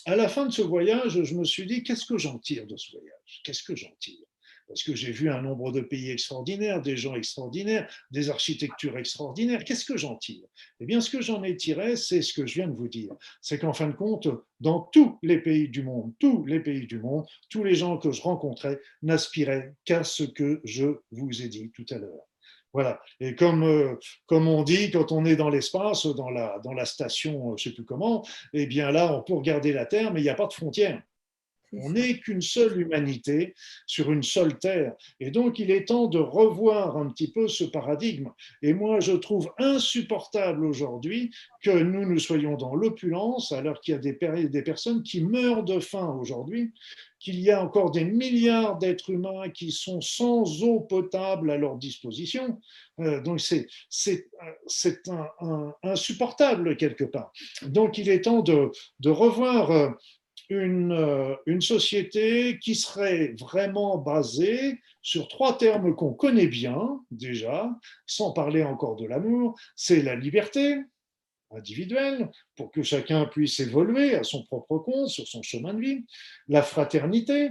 à la fin de ce voyage, je me suis dit, qu'est-ce que j'en tire de ce voyage? Qu'est-ce que j'en tire? Parce que j'ai vu un nombre de pays extraordinaires, des gens extraordinaires, des architectures extraordinaires. Qu'est-ce que j'en tire? Eh bien, ce que j'en ai tiré, c'est ce que je viens de vous dire. C'est qu'en fin de compte, dans tous les pays du monde, tous les gens que je rencontrais n'aspiraient qu'à ce que je vous ai dit tout à l'heure. Voilà. Et comme on dit, quand on est dans l'espace, dans la station, je ne sais plus comment, eh bien là, on peut regarder la Terre, mais il n'y a pas de frontières. On n'est qu'une seule humanité sur une seule terre. Et donc, il est temps de revoir un petit peu ce paradigme. Et moi, je trouve insupportable aujourd'hui que nous soyons dans l'opulence, alors qu'il y a des personnes qui meurent de faim aujourd'hui, qu'il y a encore des milliards d'êtres humains qui sont sans eau potable à leur disposition. Donc, c'est insupportable quelque part. Donc, il est temps de revoir une société qui serait vraiment basée sur 3 termes qu'on connaît bien déjà, sans parler encore de l'amour, c'est la liberté individuelle, pour que chacun puisse évoluer à son propre compte, sur son chemin de vie, la fraternité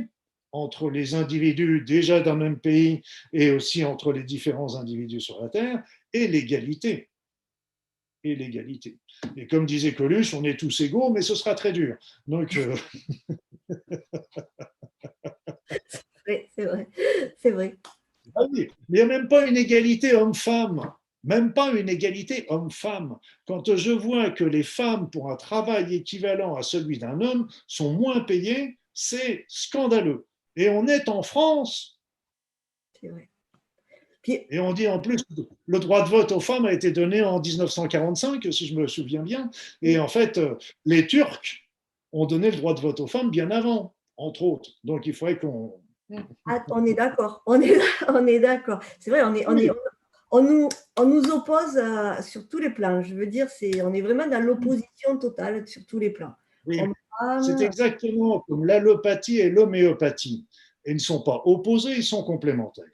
entre les individus déjà d'un même pays et aussi entre les différents individus sur la Terre, et l'égalité. Et comme disait Coluche, on est tous égaux, mais ce sera très dur. Donc, C'est vrai, c'est vrai. ah oui, mais il n'y a même pas une égalité homme-femme. Même pas une égalité homme-femme. Quand je vois que les femmes, pour un travail équivalent à celui d'un homme, sont moins payées, c'est scandaleux. Et on est en France. C'est vrai. Puis, Et on dit en plus, le droit de vote aux femmes a été donné en 1945, si je me souviens bien. Et en fait, les Turcs ont donné le droit de vote aux femmes bien avant, entre autres. Donc il faudrait qu'on… on est d'accord, on est d'accord. C'est vrai, Oui, on nous oppose sur tous les plans. Je veux dire, on est vraiment dans l'opposition totale sur tous les plans. oui. C'est Homme-femme, exactement comme l'allopathie et l'homéopathie. Ils ne sont pas opposés, ils sont complémentaires.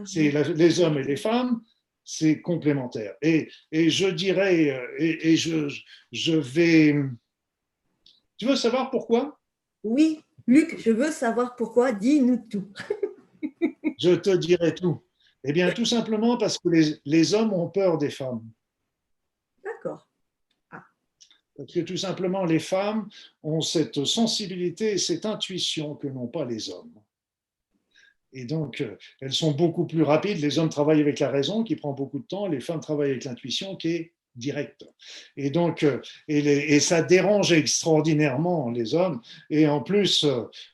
C'est les hommes et les femmes, c'est complémentaire. Et je dirais, et je vais… Tu veux savoir pourquoi? oui, Luc, je veux savoir pourquoi. Dis-nous tout. Je te dirai tout. Eh bien, tout simplement parce que les hommes ont peur des femmes. D'accord. Ah, Parce que tout simplement, les femmes ont cette sensibilité et cette intuition que n'ont pas les hommes. Et donc, elles sont beaucoup plus rapides. Les hommes travaillent avec la raison, qui prend beaucoup de temps. Les femmes travaillent avec l'intuition, qui est directe. Et donc, et ça dérange extraordinairement les hommes. Et en plus,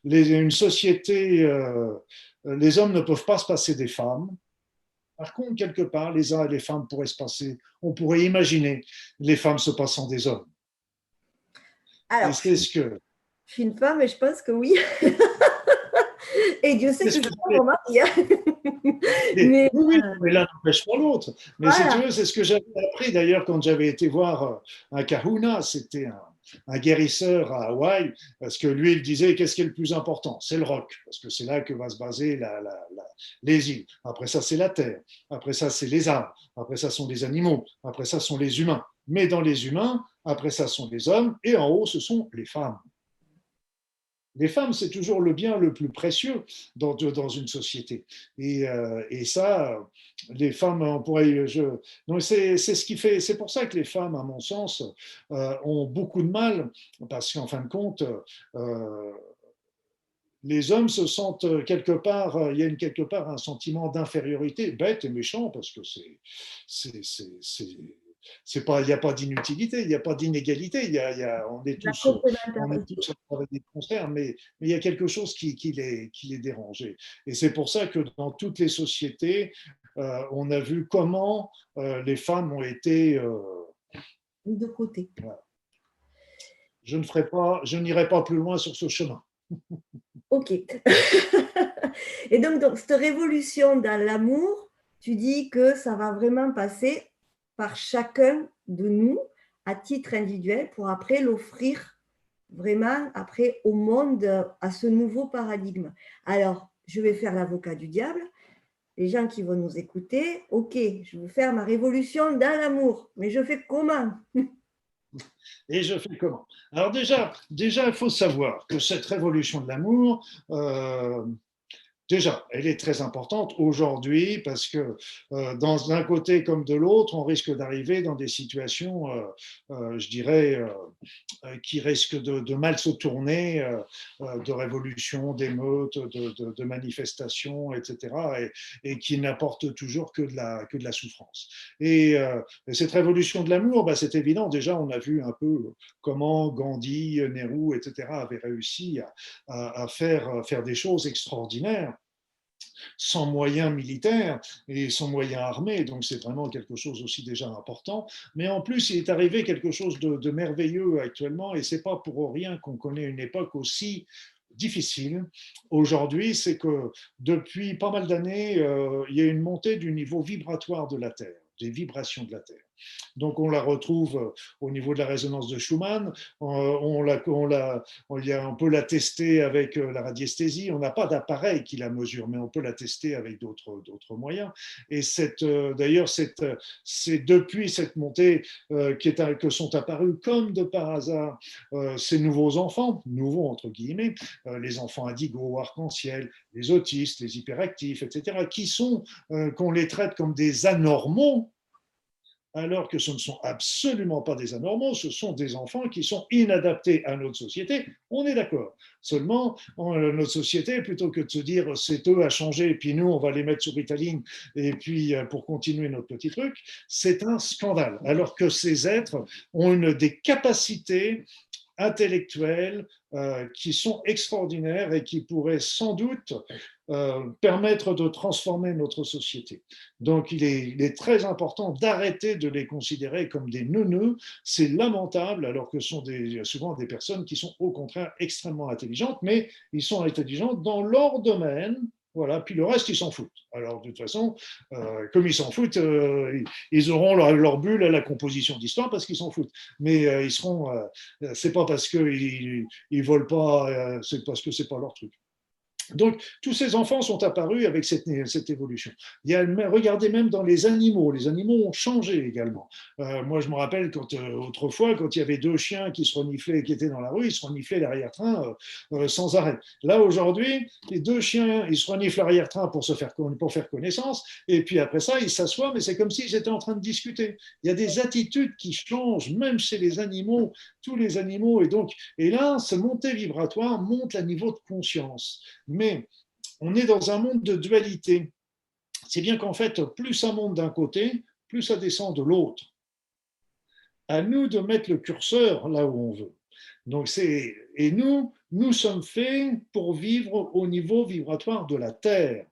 une société, les hommes ne peuvent pas se passer des femmes. Par contre, quelque part, les hommes et les femmes pourraient se passer. On pourrait imaginer les femmes se passant des hommes. Et alors, c'est ce que… je suis une femme et je pense que oui. Et Dieu sait C'est que ce je que suis mon mari. oui, Mais oui, mais l'un n'empêche pas l'autre. Mais si tu voilà, veux, c'est ce que j'avais appris d'ailleurs quand j'avais été voir un kahuna, c'était un guérisseur à Hawaï, parce que lui, il disait qu'est-ce qui est le plus important? C'est le roc, parce que c'est là que va se baser les îles. Après ça, c'est la terre. Après ça, c'est les arbres. Après ça, sont les animaux. Après ça, sont les humains. Mais dans les humains, après ça, sont les hommes. Et en haut, ce sont les femmes. Les femmes, c'est toujours le bien le plus précieux dans une société. Et ça, les femmes, on pourrait. Donc c'est ce qui fait. C'est pour ça que les femmes, à mon sens, ont beaucoup de mal, parce qu'en fin de compte, euh, les hommes se sentent quelque part. Il y a quelque part un sentiment d'infériorité, bête et méchant, parce que c'est pas, il n'y a pas d'inutilité, il n'y a pas d'inégalité. la On est complémentarité. tous à travailler de concert, mais il y a quelque chose qui les dérange. Et c'est pour ça que dans toutes les sociétés, on a vu comment les femmes ont été. De côté. Voilà. Je n'irai pas plus loin sur ce chemin. Ok. Et donc, cette révolution dans l'amour, tu dis que ça va vraiment passer par chacun de nous à titre individuel pour après l'offrir vraiment après au monde, à ce nouveau paradigme. Alors, je vais faire l'avocat du diable. Les gens qui vont nous écouter, ok, je veux faire ma révolution dans l'amour, mais je fais comment? Et je fais comment? Alors déjà, il faut savoir que cette révolution de l'amour, déjà, elle est très importante aujourd'hui parce que dans un côté comme de l'autre, on risque d'arriver dans des situations, je dirais, qui risquent de mal se tourner, de révolution, d'émeutes, de manifestations, etc., et qui n'apportent toujours que de la souffrance. Et cette révolution de l'amour, bah, c'est évident, déjà, on a vu un peu comment Gandhi, Nehru, etc., avaient réussi à faire des choses extraordinaires sans moyens militaires et sans moyens armés, donc c'est vraiment quelque chose aussi déjà important. Mais en plus, il est arrivé quelque chose de merveilleux actuellement, et c'est pas pour rien qu'on connaît une époque aussi difficile aujourd'hui, c'est que depuis pas mal d'années, il y a une montée du niveau vibratoire de la Terre, des vibrations de la Terre. Donc on la retrouve au niveau de la résonance de Schumann, on peut la tester avec la radiesthésie, on n'a pas d'appareil qui la mesure, mais on peut la tester avec d'autres moyens. Et d'ailleurs, c'est depuis cette montée que sont apparus comme de par hasard ces nouveaux enfants, nouveaux entre guillemets, les enfants indigos, arc-en-ciel, les autistes, les hyperactifs, etc., qu'on les traite comme des anormaux, alors que ce ne sont absolument pas des anormaux, ce sont des enfants qui sont inadaptés à notre société, on est d'accord. Seulement, notre société, plutôt que de se dire c'est eux à changer, et puis nous, on va les mettre sur Ritaline, et puis pour continuer notre petit truc, c'est un scandale. Alors que ces êtres ont des capacités intellectuelles qui sont extraordinaires et qui pourraient sans doute permettre de transformer notre société. Donc il est très important d'arrêter de les considérer comme des neuneux. C'est lamentable, alors que ce sont souvent des personnes qui sont au contraire extrêmement intelligentes, mais ils sont intelligents dans leur domaine. Voilà, puis le reste, ils s'en foutent. Alors, de toute façon, comme ils s'en foutent, ils auront leur bulle à la composition d'histoire parce qu'ils s'en foutent. Mais ils seront, c'est pas parce qu'ils ne volent pas, c'est parce que c'est pas leur truc. Donc, tous ces enfants sont apparus avec cette évolution. Regardez même dans les animaux ont changé également. Moi, je me rappelle autrefois, quand il y avait deux chiens qui se reniflaient, qui étaient dans la rue, ils se reniflaient l'arrière-train sans arrêt. Là, aujourd'hui, les deux chiens, ils se reniflent l'arrière-train pour faire connaissance, et puis après ça, ils s'assoient, mais c'est comme s'ils étaient en train de discuter. Il y a des attitudes qui changent, même chez les animaux, tous les animaux, et là, ce montée vibratoire monte à niveau de conscience. Mais on est dans un monde de dualité. C'est bien qu'en fait, plus ça monte d'un côté, plus ça descend de l'autre. À nous de mettre le curseur là où on veut. Et nous sommes faits pour vivre au niveau vibratoire de la Terre.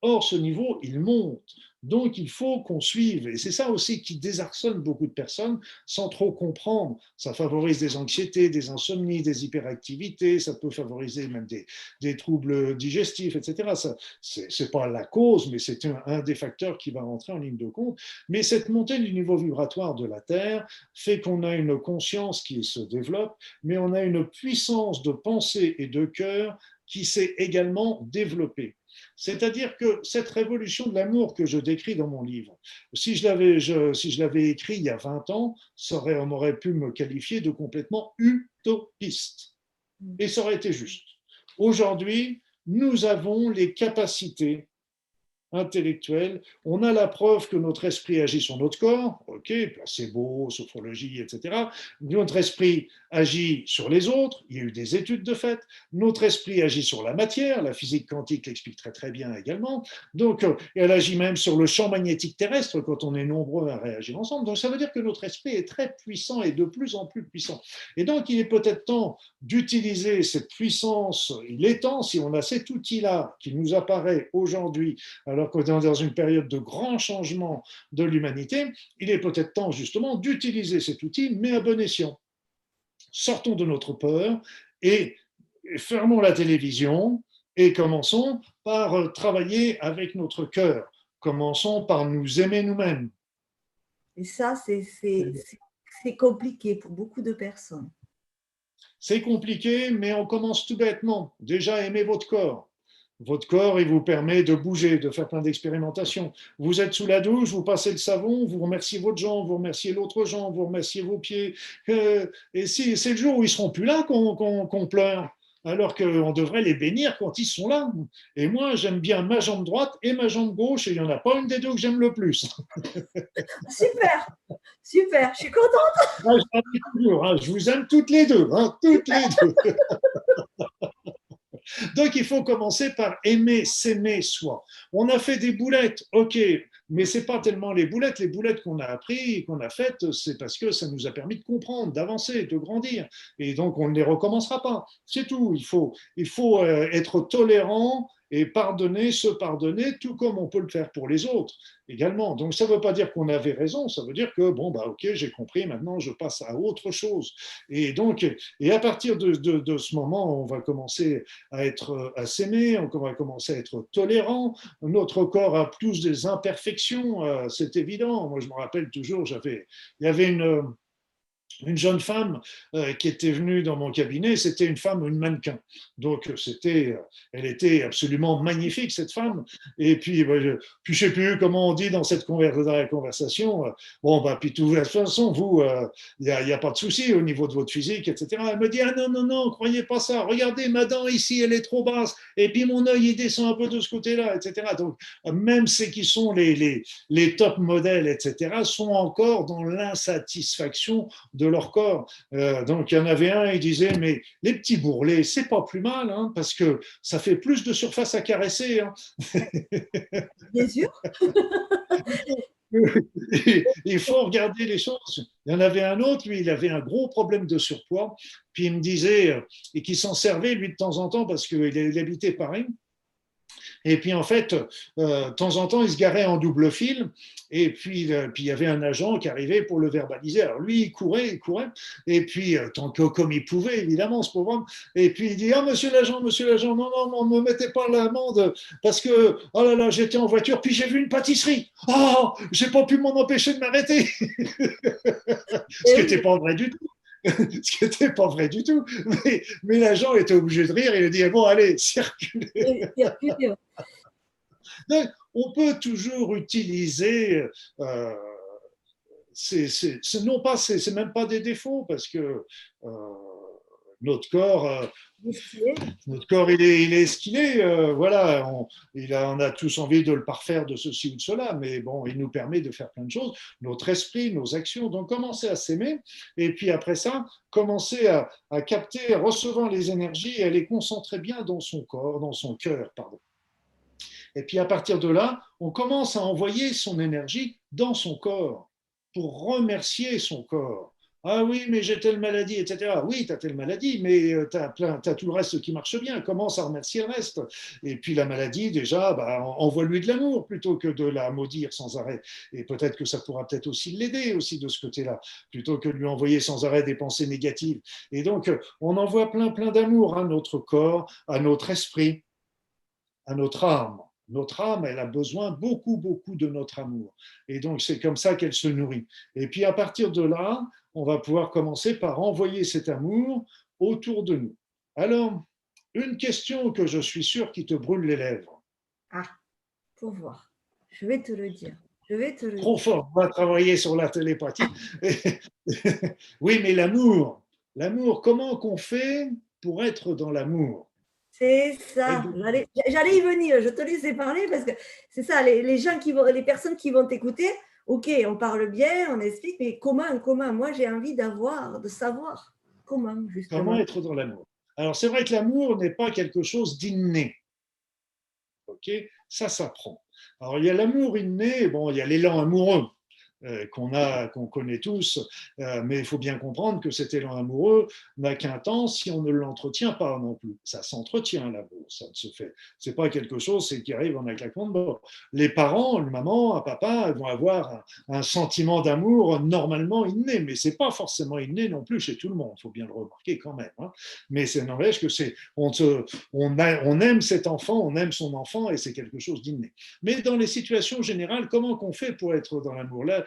Or, ce niveau, il monte. Donc, il faut qu'on suive. Et c'est ça aussi qui désarçonne beaucoup de personnes sans trop comprendre. Ça favorise des anxiétés, des insomnies, des hyperactivités, ça peut favoriser même des troubles digestifs, etc. Ce n'est pas la cause, mais c'est un des facteurs qui va rentrer en ligne de compte. Mais cette montée du niveau vibratoire de la Terre fait qu'on a une conscience qui se développe, mais on a une puissance de pensée et de cœur qui s'est également développée. C'est-à-dire que cette révolution de l'amour que je décris dans mon livre, si je l'avais écrit il y a 20 ans, on aurait pu me qualifier de complètement utopiste. Et ça aurait été juste. Aujourd'hui, nous avons les capacités intellectuelle, on a la preuve que notre esprit agit sur notre corps, ok, placebo, sophrologie, etc. Notre esprit agit sur les autres, il y a eu des études de fait. Notre esprit agit sur la matière, la physique quantique l'explique très très bien également. Donc, elle agit même sur le champ magnétique terrestre quand on est nombreux à réagir ensemble. Donc, ça veut dire que notre esprit est très puissant et de plus en plus puissant. Et donc, il est peut-être temps d'utiliser cette puissance. Il est temps, si on a cet outil-là qui nous apparaît aujourd'hui, alors qu'on est dans une période de grand changement de l'humanité, il est peut-être temps justement d'utiliser cet outil, mais à bon escient. Sortons de notre peur et fermons la télévision et commençons par travailler avec notre cœur. Commençons par nous aimer nous-mêmes. Et ça, c'est compliqué pour beaucoup de personnes. C'est compliqué, mais on commence tout bêtement. Déjà, aimez votre corps. Votre corps, il vous permet de bouger, de faire plein d'expérimentations. Vous êtes sous la douche, vous passez le savon, vous remerciez votre jambe, vous remerciez l'autre jambe, vous remerciez vos pieds. Et si, c'est le jour où ils seront plus là qu'on pleure, alors qu'on devrait les bénir quand ils sont là. Et moi, j'aime bien ma jambe droite et ma jambe gauche, et il n'y en a pas une des deux que j'aime le plus. Super, super, je suis contente. Moi, toujours, hein, je vous aime toutes les deux, hein, toutes les deux. Donc, il faut commencer par aimer, s'aimer soi. On a fait des boulettes, ok, mais ce n'est pas tellement les boulettes qu'on a appris, qu'on a faites, c'est parce que ça nous a permis de comprendre, d'avancer, de grandir. Et donc, on ne les recommencera pas. C'est tout. Il faut être tolérant et pardonner, se pardonner, tout comme on peut le faire pour les autres également. Donc, ça ne veut pas dire qu'on avait raison, ça veut dire que, bon, bah, ok, j'ai compris, maintenant je passe à autre chose. Et donc, et à partir de ce moment, on va commencer à s'aimer, on va commencer à être tolérant. Notre corps a plus des imperfections, c'est évident. Moi, je me rappelle toujours, il y avait une jeune femme qui était venue dans mon cabinet, c'était une femme, une mannequin. Donc, elle était absolument magnifique, cette femme. Et puis, je ne sais plus comment on dit dans la conversation. Bon, bah, puis de toute façon, vous, il n'y a pas de souci au niveau de votre physique, etc. Elle me dit, ah non, non, non, croyez pas ça. Regardez, ma dent ici, elle est trop basse. Et puis, mon œil, il descend un peu de ce côté-là, etc. Donc, même ceux qui sont les top modèles, etc., sont encore dans l'insatisfaction de leur corps. Donc, il y en avait un, il disait, mais les petits bourrelets, c'est pas plus mal, hein, parce que ça fait plus de surface à caresser. Hein. Bien sûr. Il faut regarder les choses. Il y en avait un autre, lui, il avait un gros problème de surpoids, puis il me disait, et qui s'en servait, lui, de temps en temps, parce qu'il habitait Paris. Et puis en fait, de temps en temps, il se garait en double fil. Et puis il y avait un agent qui arrivait pour le verbaliser. Alors lui, il courait. Et puis, tant que comme il pouvait, évidemment, ce pauvre homme. Et puis il dit, ah, monsieur l'agent, non, non, ne me mettez pas l'amende parce que, oh là là, j'étais en voiture, puis j'ai vu une pâtisserie. Oh, j'ai pas pu m'en empêcher de m'arrêter. Ce qui n'était pas vrai du tout. Ce qui n'était pas vrai du tout. Mais l'agent était obligé de rire et il a dit, bon, allez, circulez. Donc, on peut toujours utiliser, non pas, c'est même pas des défauts parce que notre corps, il est ce qu'il est. Voilà, on a tous envie de le parfaire de ceci ou de cela, mais bon, il nous permet de faire plein de choses. Notre esprit, nos actions. Donc, commencer à s'aimer, et puis après ça, commencer à capter, recevoir les énergies et à les concentrer bien dans son corps, dans son cœur, pardon. Et puis à partir de là, on commence à envoyer son énergie dans son corps pour remercier son corps. Ah oui, mais j'ai telle maladie, etc. Oui, tu as telle maladie, mais t'as tout le reste qui marche bien. Commence à remercier le reste. Et puis la maladie, déjà, bah, envoie-lui de l'amour plutôt que de la maudire sans arrêt. Et peut-être que ça pourra peut-être aussi l'aider aussi de ce côté-là, plutôt que de lui envoyer sans arrêt des pensées négatives. Et donc, on envoie plein, plein d'amour à notre corps, à notre esprit, à notre âme. Notre âme, elle a besoin beaucoup, beaucoup de notre amour. Et donc, c'est comme ça qu'elle se nourrit. Et puis, à partir de là, on va pouvoir commencer par envoyer cet amour autour de nous. Alors, une question que je suis sûr qui te brûle les lèvres. Ah, pour voir. Je vais te le dire. Je vais te le Trop dire. fort, on va travailler sur la télépathie. Oui, mais l'amour, comment qu'on fait pour être dans l'amour? C'est ça. J'allais y venir. Je te laissais parler parce que c'est ça. Les gens qui vont, les personnes qui vont t'écouter, ok, on parle bien, on explique, mais comment? Moi, j'ai envie de savoir comment, Comment justement. être dans l'amour? Alors, c'est vrai que l'amour n'est pas quelque chose d'inné. Ok, ça s'apprend. Alors, il y a l'amour inné, bon, il y a l'élan amoureux qu'on connaît tous, mais il faut bien comprendre que cet élan amoureux n'a qu'un temps si on ne l'entretient pas non plus. Ça s'entretient l'amour, ça ne se fait. C'est pas quelque chose qui arrive en un claquement de doigts. Les parents, une maman, un papa, vont avoir un sentiment d'amour normalement inné, mais c'est pas forcément inné non plus chez tout le monde. Il faut bien le remarquer quand même. Hein. Mais ça n'empêche que on aime cet enfant, on aime son enfant et c'est quelque chose d'inné. Mais dans les situations générales, comment qu'on fait pour être dans l'amour? Là,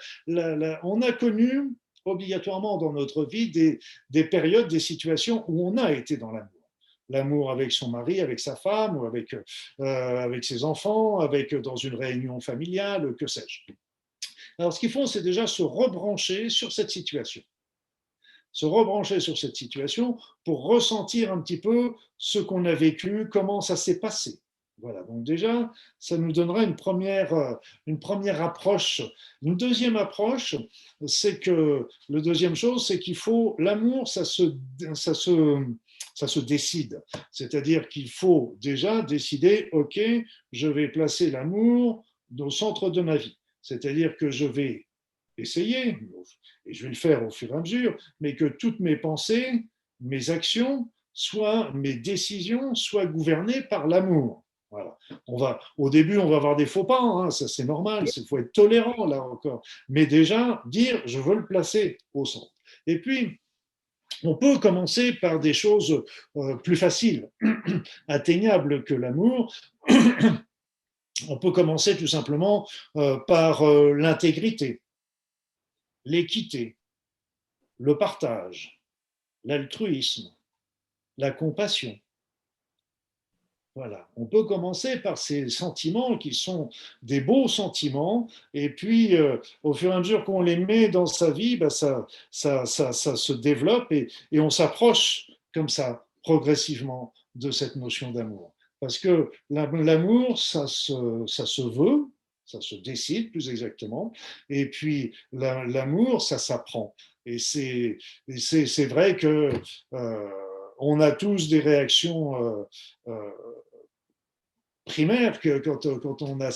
on a connu obligatoirement dans notre vie des périodes, des situations où on a été dans l'amour. L'amour avec son mari, avec sa femme, ou avec ses enfants, dans une réunion familiale, que sais-je. Alors, ce qu'ils font, c'est déjà se rebrancher sur cette situation. Se rebrancher sur cette situation pour ressentir un petit peu ce qu'on a vécu, comment ça s'est passé. Voilà, donc déjà, ça nous donnera une première approche. Une deuxième approche, c'est que, la deuxième chose, c'est qu'il faut, l'amour, ça se décide. C'est-à-dire qu'il faut déjà décider, OK, je vais placer l'amour au centre de ma vie. C'est-à-dire que je vais essayer, et je vais le faire au fur et à mesure, mais que toutes mes pensées, mes actions, mes décisions soient gouvernées par l'amour. Voilà. Au début, on va avoir des faux pas, hein, ça c'est normal, il faut être tolérant là encore. Mais déjà, dire je veux le placer au centre. Et puis, on peut commencer par des choses plus faciles, atteignables que l'amour. On peut commencer tout simplement par l'intégrité, l'équité, le partage, l'altruisme, la compassion. Voilà. On peut commencer par ces sentiments qui sont des beaux sentiments, et puis au fur et à mesure qu'on les met dans sa vie, bah, ça se développe et on s'approche comme ça progressivement de cette notion d'amour. Parce que l'amour, ça se veut, ça se décide plus exactement, et puis l'amour, ça s'apprend. Et c'est vrai que on a tous des réactions euh, primaire que quand on a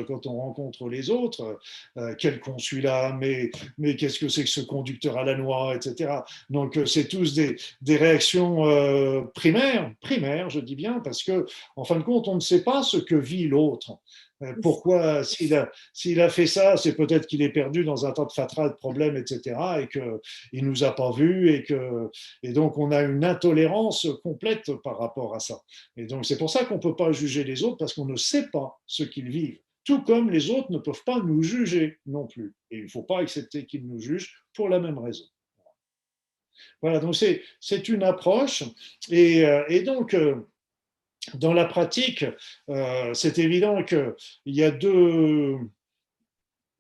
quand on rencontre les autres, quel con celui-là, mais qu'est-ce que c'est que ce conducteur à la noix, etc. Donc c'est tous des réactions primaires, je dis bien, parce que en fin de compte, on ne sait pas ce que vit l'autre. Pourquoi, s'il a fait ça, c'est peut-être qu'il est perdu dans un tas de fatras de problèmes, etc., et qu'il ne nous a pas vus, et donc on a une intolérance complète par rapport à ça. Et donc, c'est pour ça qu'on ne peut pas juger les autres parce qu'on ne sait pas ce qu'ils vivent. Tout comme les autres ne peuvent pas nous juger non plus. Et il ne faut pas accepter qu'ils nous jugent pour la même raison. Voilà, donc c'est une approche. Et donc, dans la pratique, c'est évident qu'il y a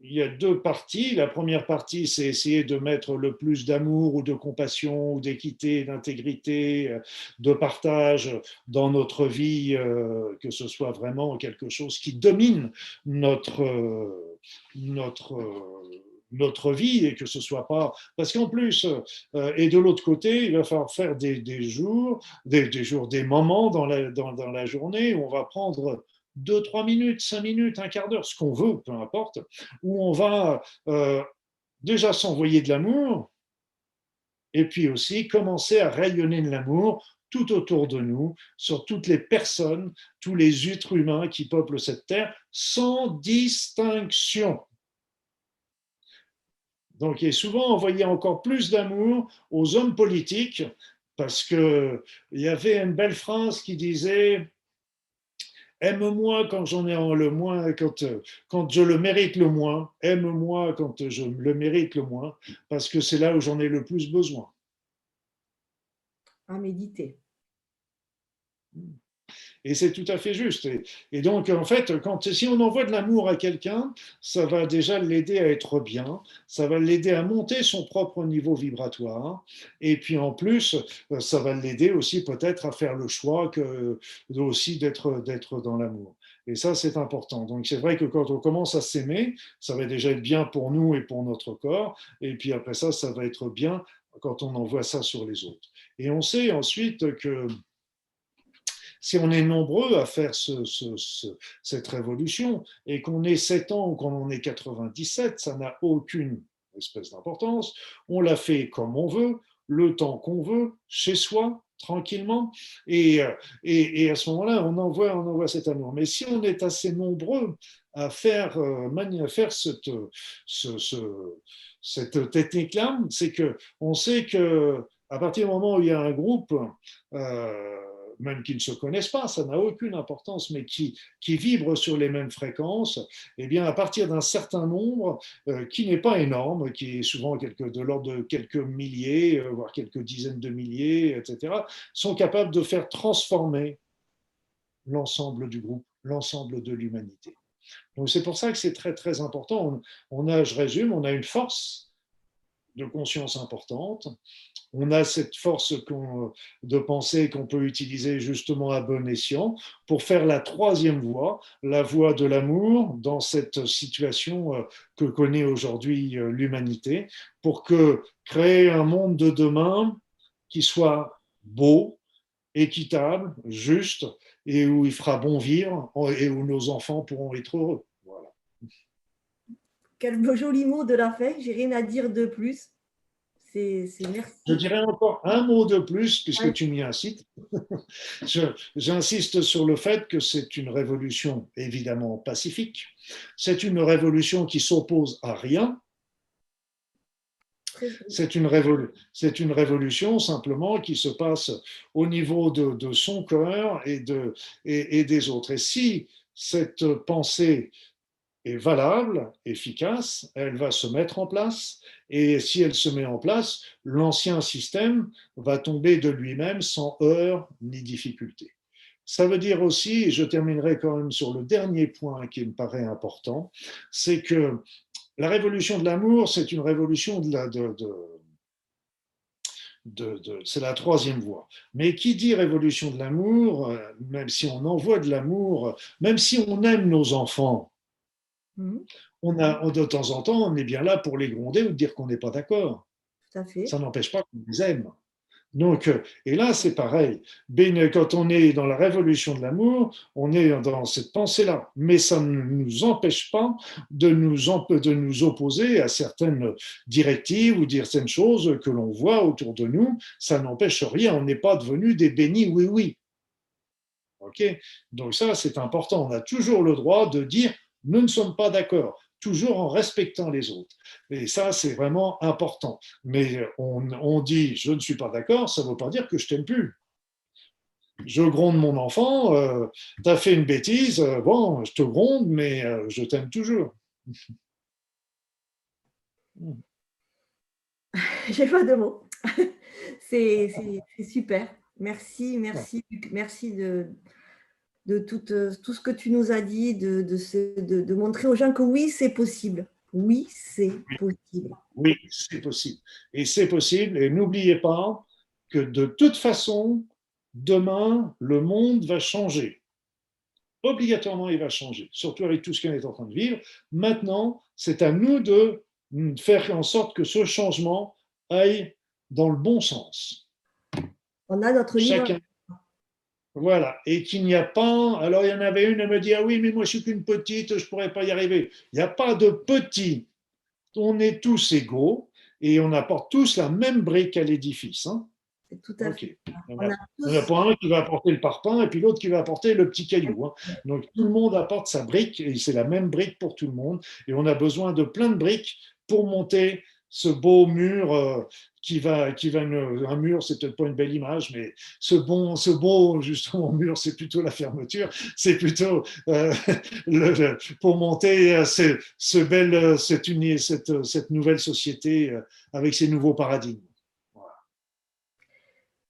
il y a deux parties. La première partie, c'est essayer de mettre le plus d'amour ou de compassion ou d'équité, d'intégrité, de partage dans notre vie, que ce soit vraiment quelque chose qui domine notre, notre vie et que ce soit pas parce qu'en plus et de l'autre côté il va falloir faire des moments dans la journée où on va prendre 2, 3 minutes, 5 minutes, un quart d'heure, ce qu'on veut, peu importe, où on va déjà s'envoyer de l'amour, et puis aussi commencer à rayonner de l'amour tout autour de nous, sur toutes les personnes, tous les êtres humains qui peuplent cette terre, sans distinction. Donc, il est souvent envoyé encore plus d'amour aux hommes politiques, parce qu'il y avait une belle phrase qui disait aime-moi quand j'en ai le moins, quand je le mérite le moins, aime-moi quand je le mérite le moins, parce que c'est là où j'en ai le plus besoin. À méditer. Et c'est tout à fait juste. Et donc, en fait, si on envoie de l'amour à quelqu'un, ça va déjà l'aider à être bien, ça va l'aider à monter son propre niveau vibratoire. Et puis, en plus, ça va l'aider aussi peut-être à faire le choix aussi d'être dans l'amour. Et ça, c'est important. Donc, c'est vrai que quand on commence à s'aimer, ça va déjà être bien pour nous et pour notre corps. Et puis après ça, ça va être bien quand on envoie ça sur les autres. Et on sait ensuite que si on est nombreux à faire cette révolution et qu'on ait 7 ans ou qu'on en ait 97, ça n'a aucune espèce d'importance. On la fait comme on veut, le temps qu'on veut, chez soi, tranquillement. Et à ce moment-là, on envoie cet amour. Mais si on est assez nombreux à faire cette technique-là, c'est qu'on sait que à partir du moment où il y a un groupe, même qui ne se connaissent pas, ça n'a aucune importance, mais qui vibrent sur les mêmes fréquences, eh bien, à partir d'un certain nombre, qui n'est pas énorme, qui est souvent de l'ordre de quelques milliers, voire quelques dizaines de milliers, etc., sont capables de faire transformer l'ensemble du groupe, l'ensemble de l'humanité. Donc c'est pour ça que c'est très très important. Je résume, on a une force de conscience importante. On a cette force de pensée qu'on peut utiliser justement à bon escient pour faire la troisième voie, la voie de l'amour dans cette situation que connaît aujourd'hui l'humanité, pour créer un monde de demain qui soit beau, équitable, juste, et où il fera bon vivre et où nos enfants pourront être heureux. Voilà. Quel joli mot de la fin, j'ai rien à dire de plus. C'est merci. Je dirais encore un mot de plus, puisque Ouais. tu m'y incites. J'insiste sur le fait que c'est une révolution évidemment pacifique. C'est une révolution qui s'oppose à rien. C'est une révolution simplement qui se passe au niveau de son cœur et des autres. Et si cette pensée est valable, efficace, elle va se mettre en place. Et si elle se met en place, l'ancien système va tomber de lui-même sans heurts ni difficulté. Ça veut dire aussi, et je terminerai quand même sur le dernier point qui me paraît important, c'est que la révolution de l'amour, c'est une révolution c'est la troisième voie. Mais qui dit révolution de l'amour, même si on envoie de l'amour, même si on aime nos enfants, de temps en temps, on est bien là pour les gronder ou dire qu'on n'est pas d'accord. Tout à fait. Ça n'empêche pas qu'on les aime. Donc, et là, c'est pareil. Quand on est dans la révolution de l'amour, on est dans cette pensée-là. Mais ça ne nous empêche pas de nous opposer à certaines directives ou certaines choses que l'on voit autour de nous. Ça n'empêche rien. On n'est pas devenu des bénis oui-oui. OK? Donc ça, c'est important. On a toujours le droit de dire nous ne sommes pas d'accord, toujours en respectant les autres. Et ça, c'est vraiment important. Mais on dit je ne suis pas d'accord, ça ne veut pas dire que je t'aime plus. Je gronde mon enfant, tu as fait une bêtise, bon, je te gronde, mais je t'aime toujours. J'ai pas de mots. C'est super. Merci, merci, merci de tout ce que tu nous as dit, de montrer aux gens que oui, c'est possible. Oui, c'est possible. Oui, c'est possible. Et c'est possible. Et n'oubliez pas que de toute façon, demain, le monde va changer. Obligatoirement, il va changer, surtout avec tout ce qu'on est en train de vivre. Maintenant, c'est à nous de faire en sorte que ce changement aille dans le bon sens. On a notre livre. Chacun. Voilà. Et qu'il n'y a pas. Alors, il y en avait une, elle me dit ah oui, mais moi, je suis qu'une petite, je ne pourrais pas y arriver. Il n'y a pas de petit. On est tous égaux. et on apporte tous la même brique à l'édifice. Hein. C'est tout à Ok. fait ça. Il On a n'y en a tous… pas un qui va apporter le parpaing et puis l'autre qui va apporter le petit caillou. Hein. Donc tout le monde apporte sa brique et c'est la même brique pour tout le monde. Et on a besoin de plein de briques pour monter ce beau mur un mur, c'est peut-être pas une belle image, mais ce beau justement mur, c'est plutôt la fermeture, c'est plutôt pour monter cette nouvelle société avec ces nouveaux paradigmes.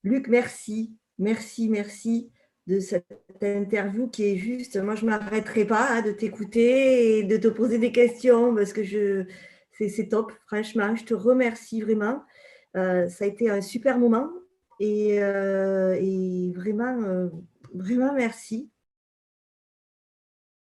Luc, merci. Merci, merci de cette interview qui est juste… Moi, je ne m'arrêterai pas hein, de t'écouter et de te poser des questions parce que c'est top, franchement. Je te remercie vraiment. Ça a été un super moment et vraiment, vraiment merci.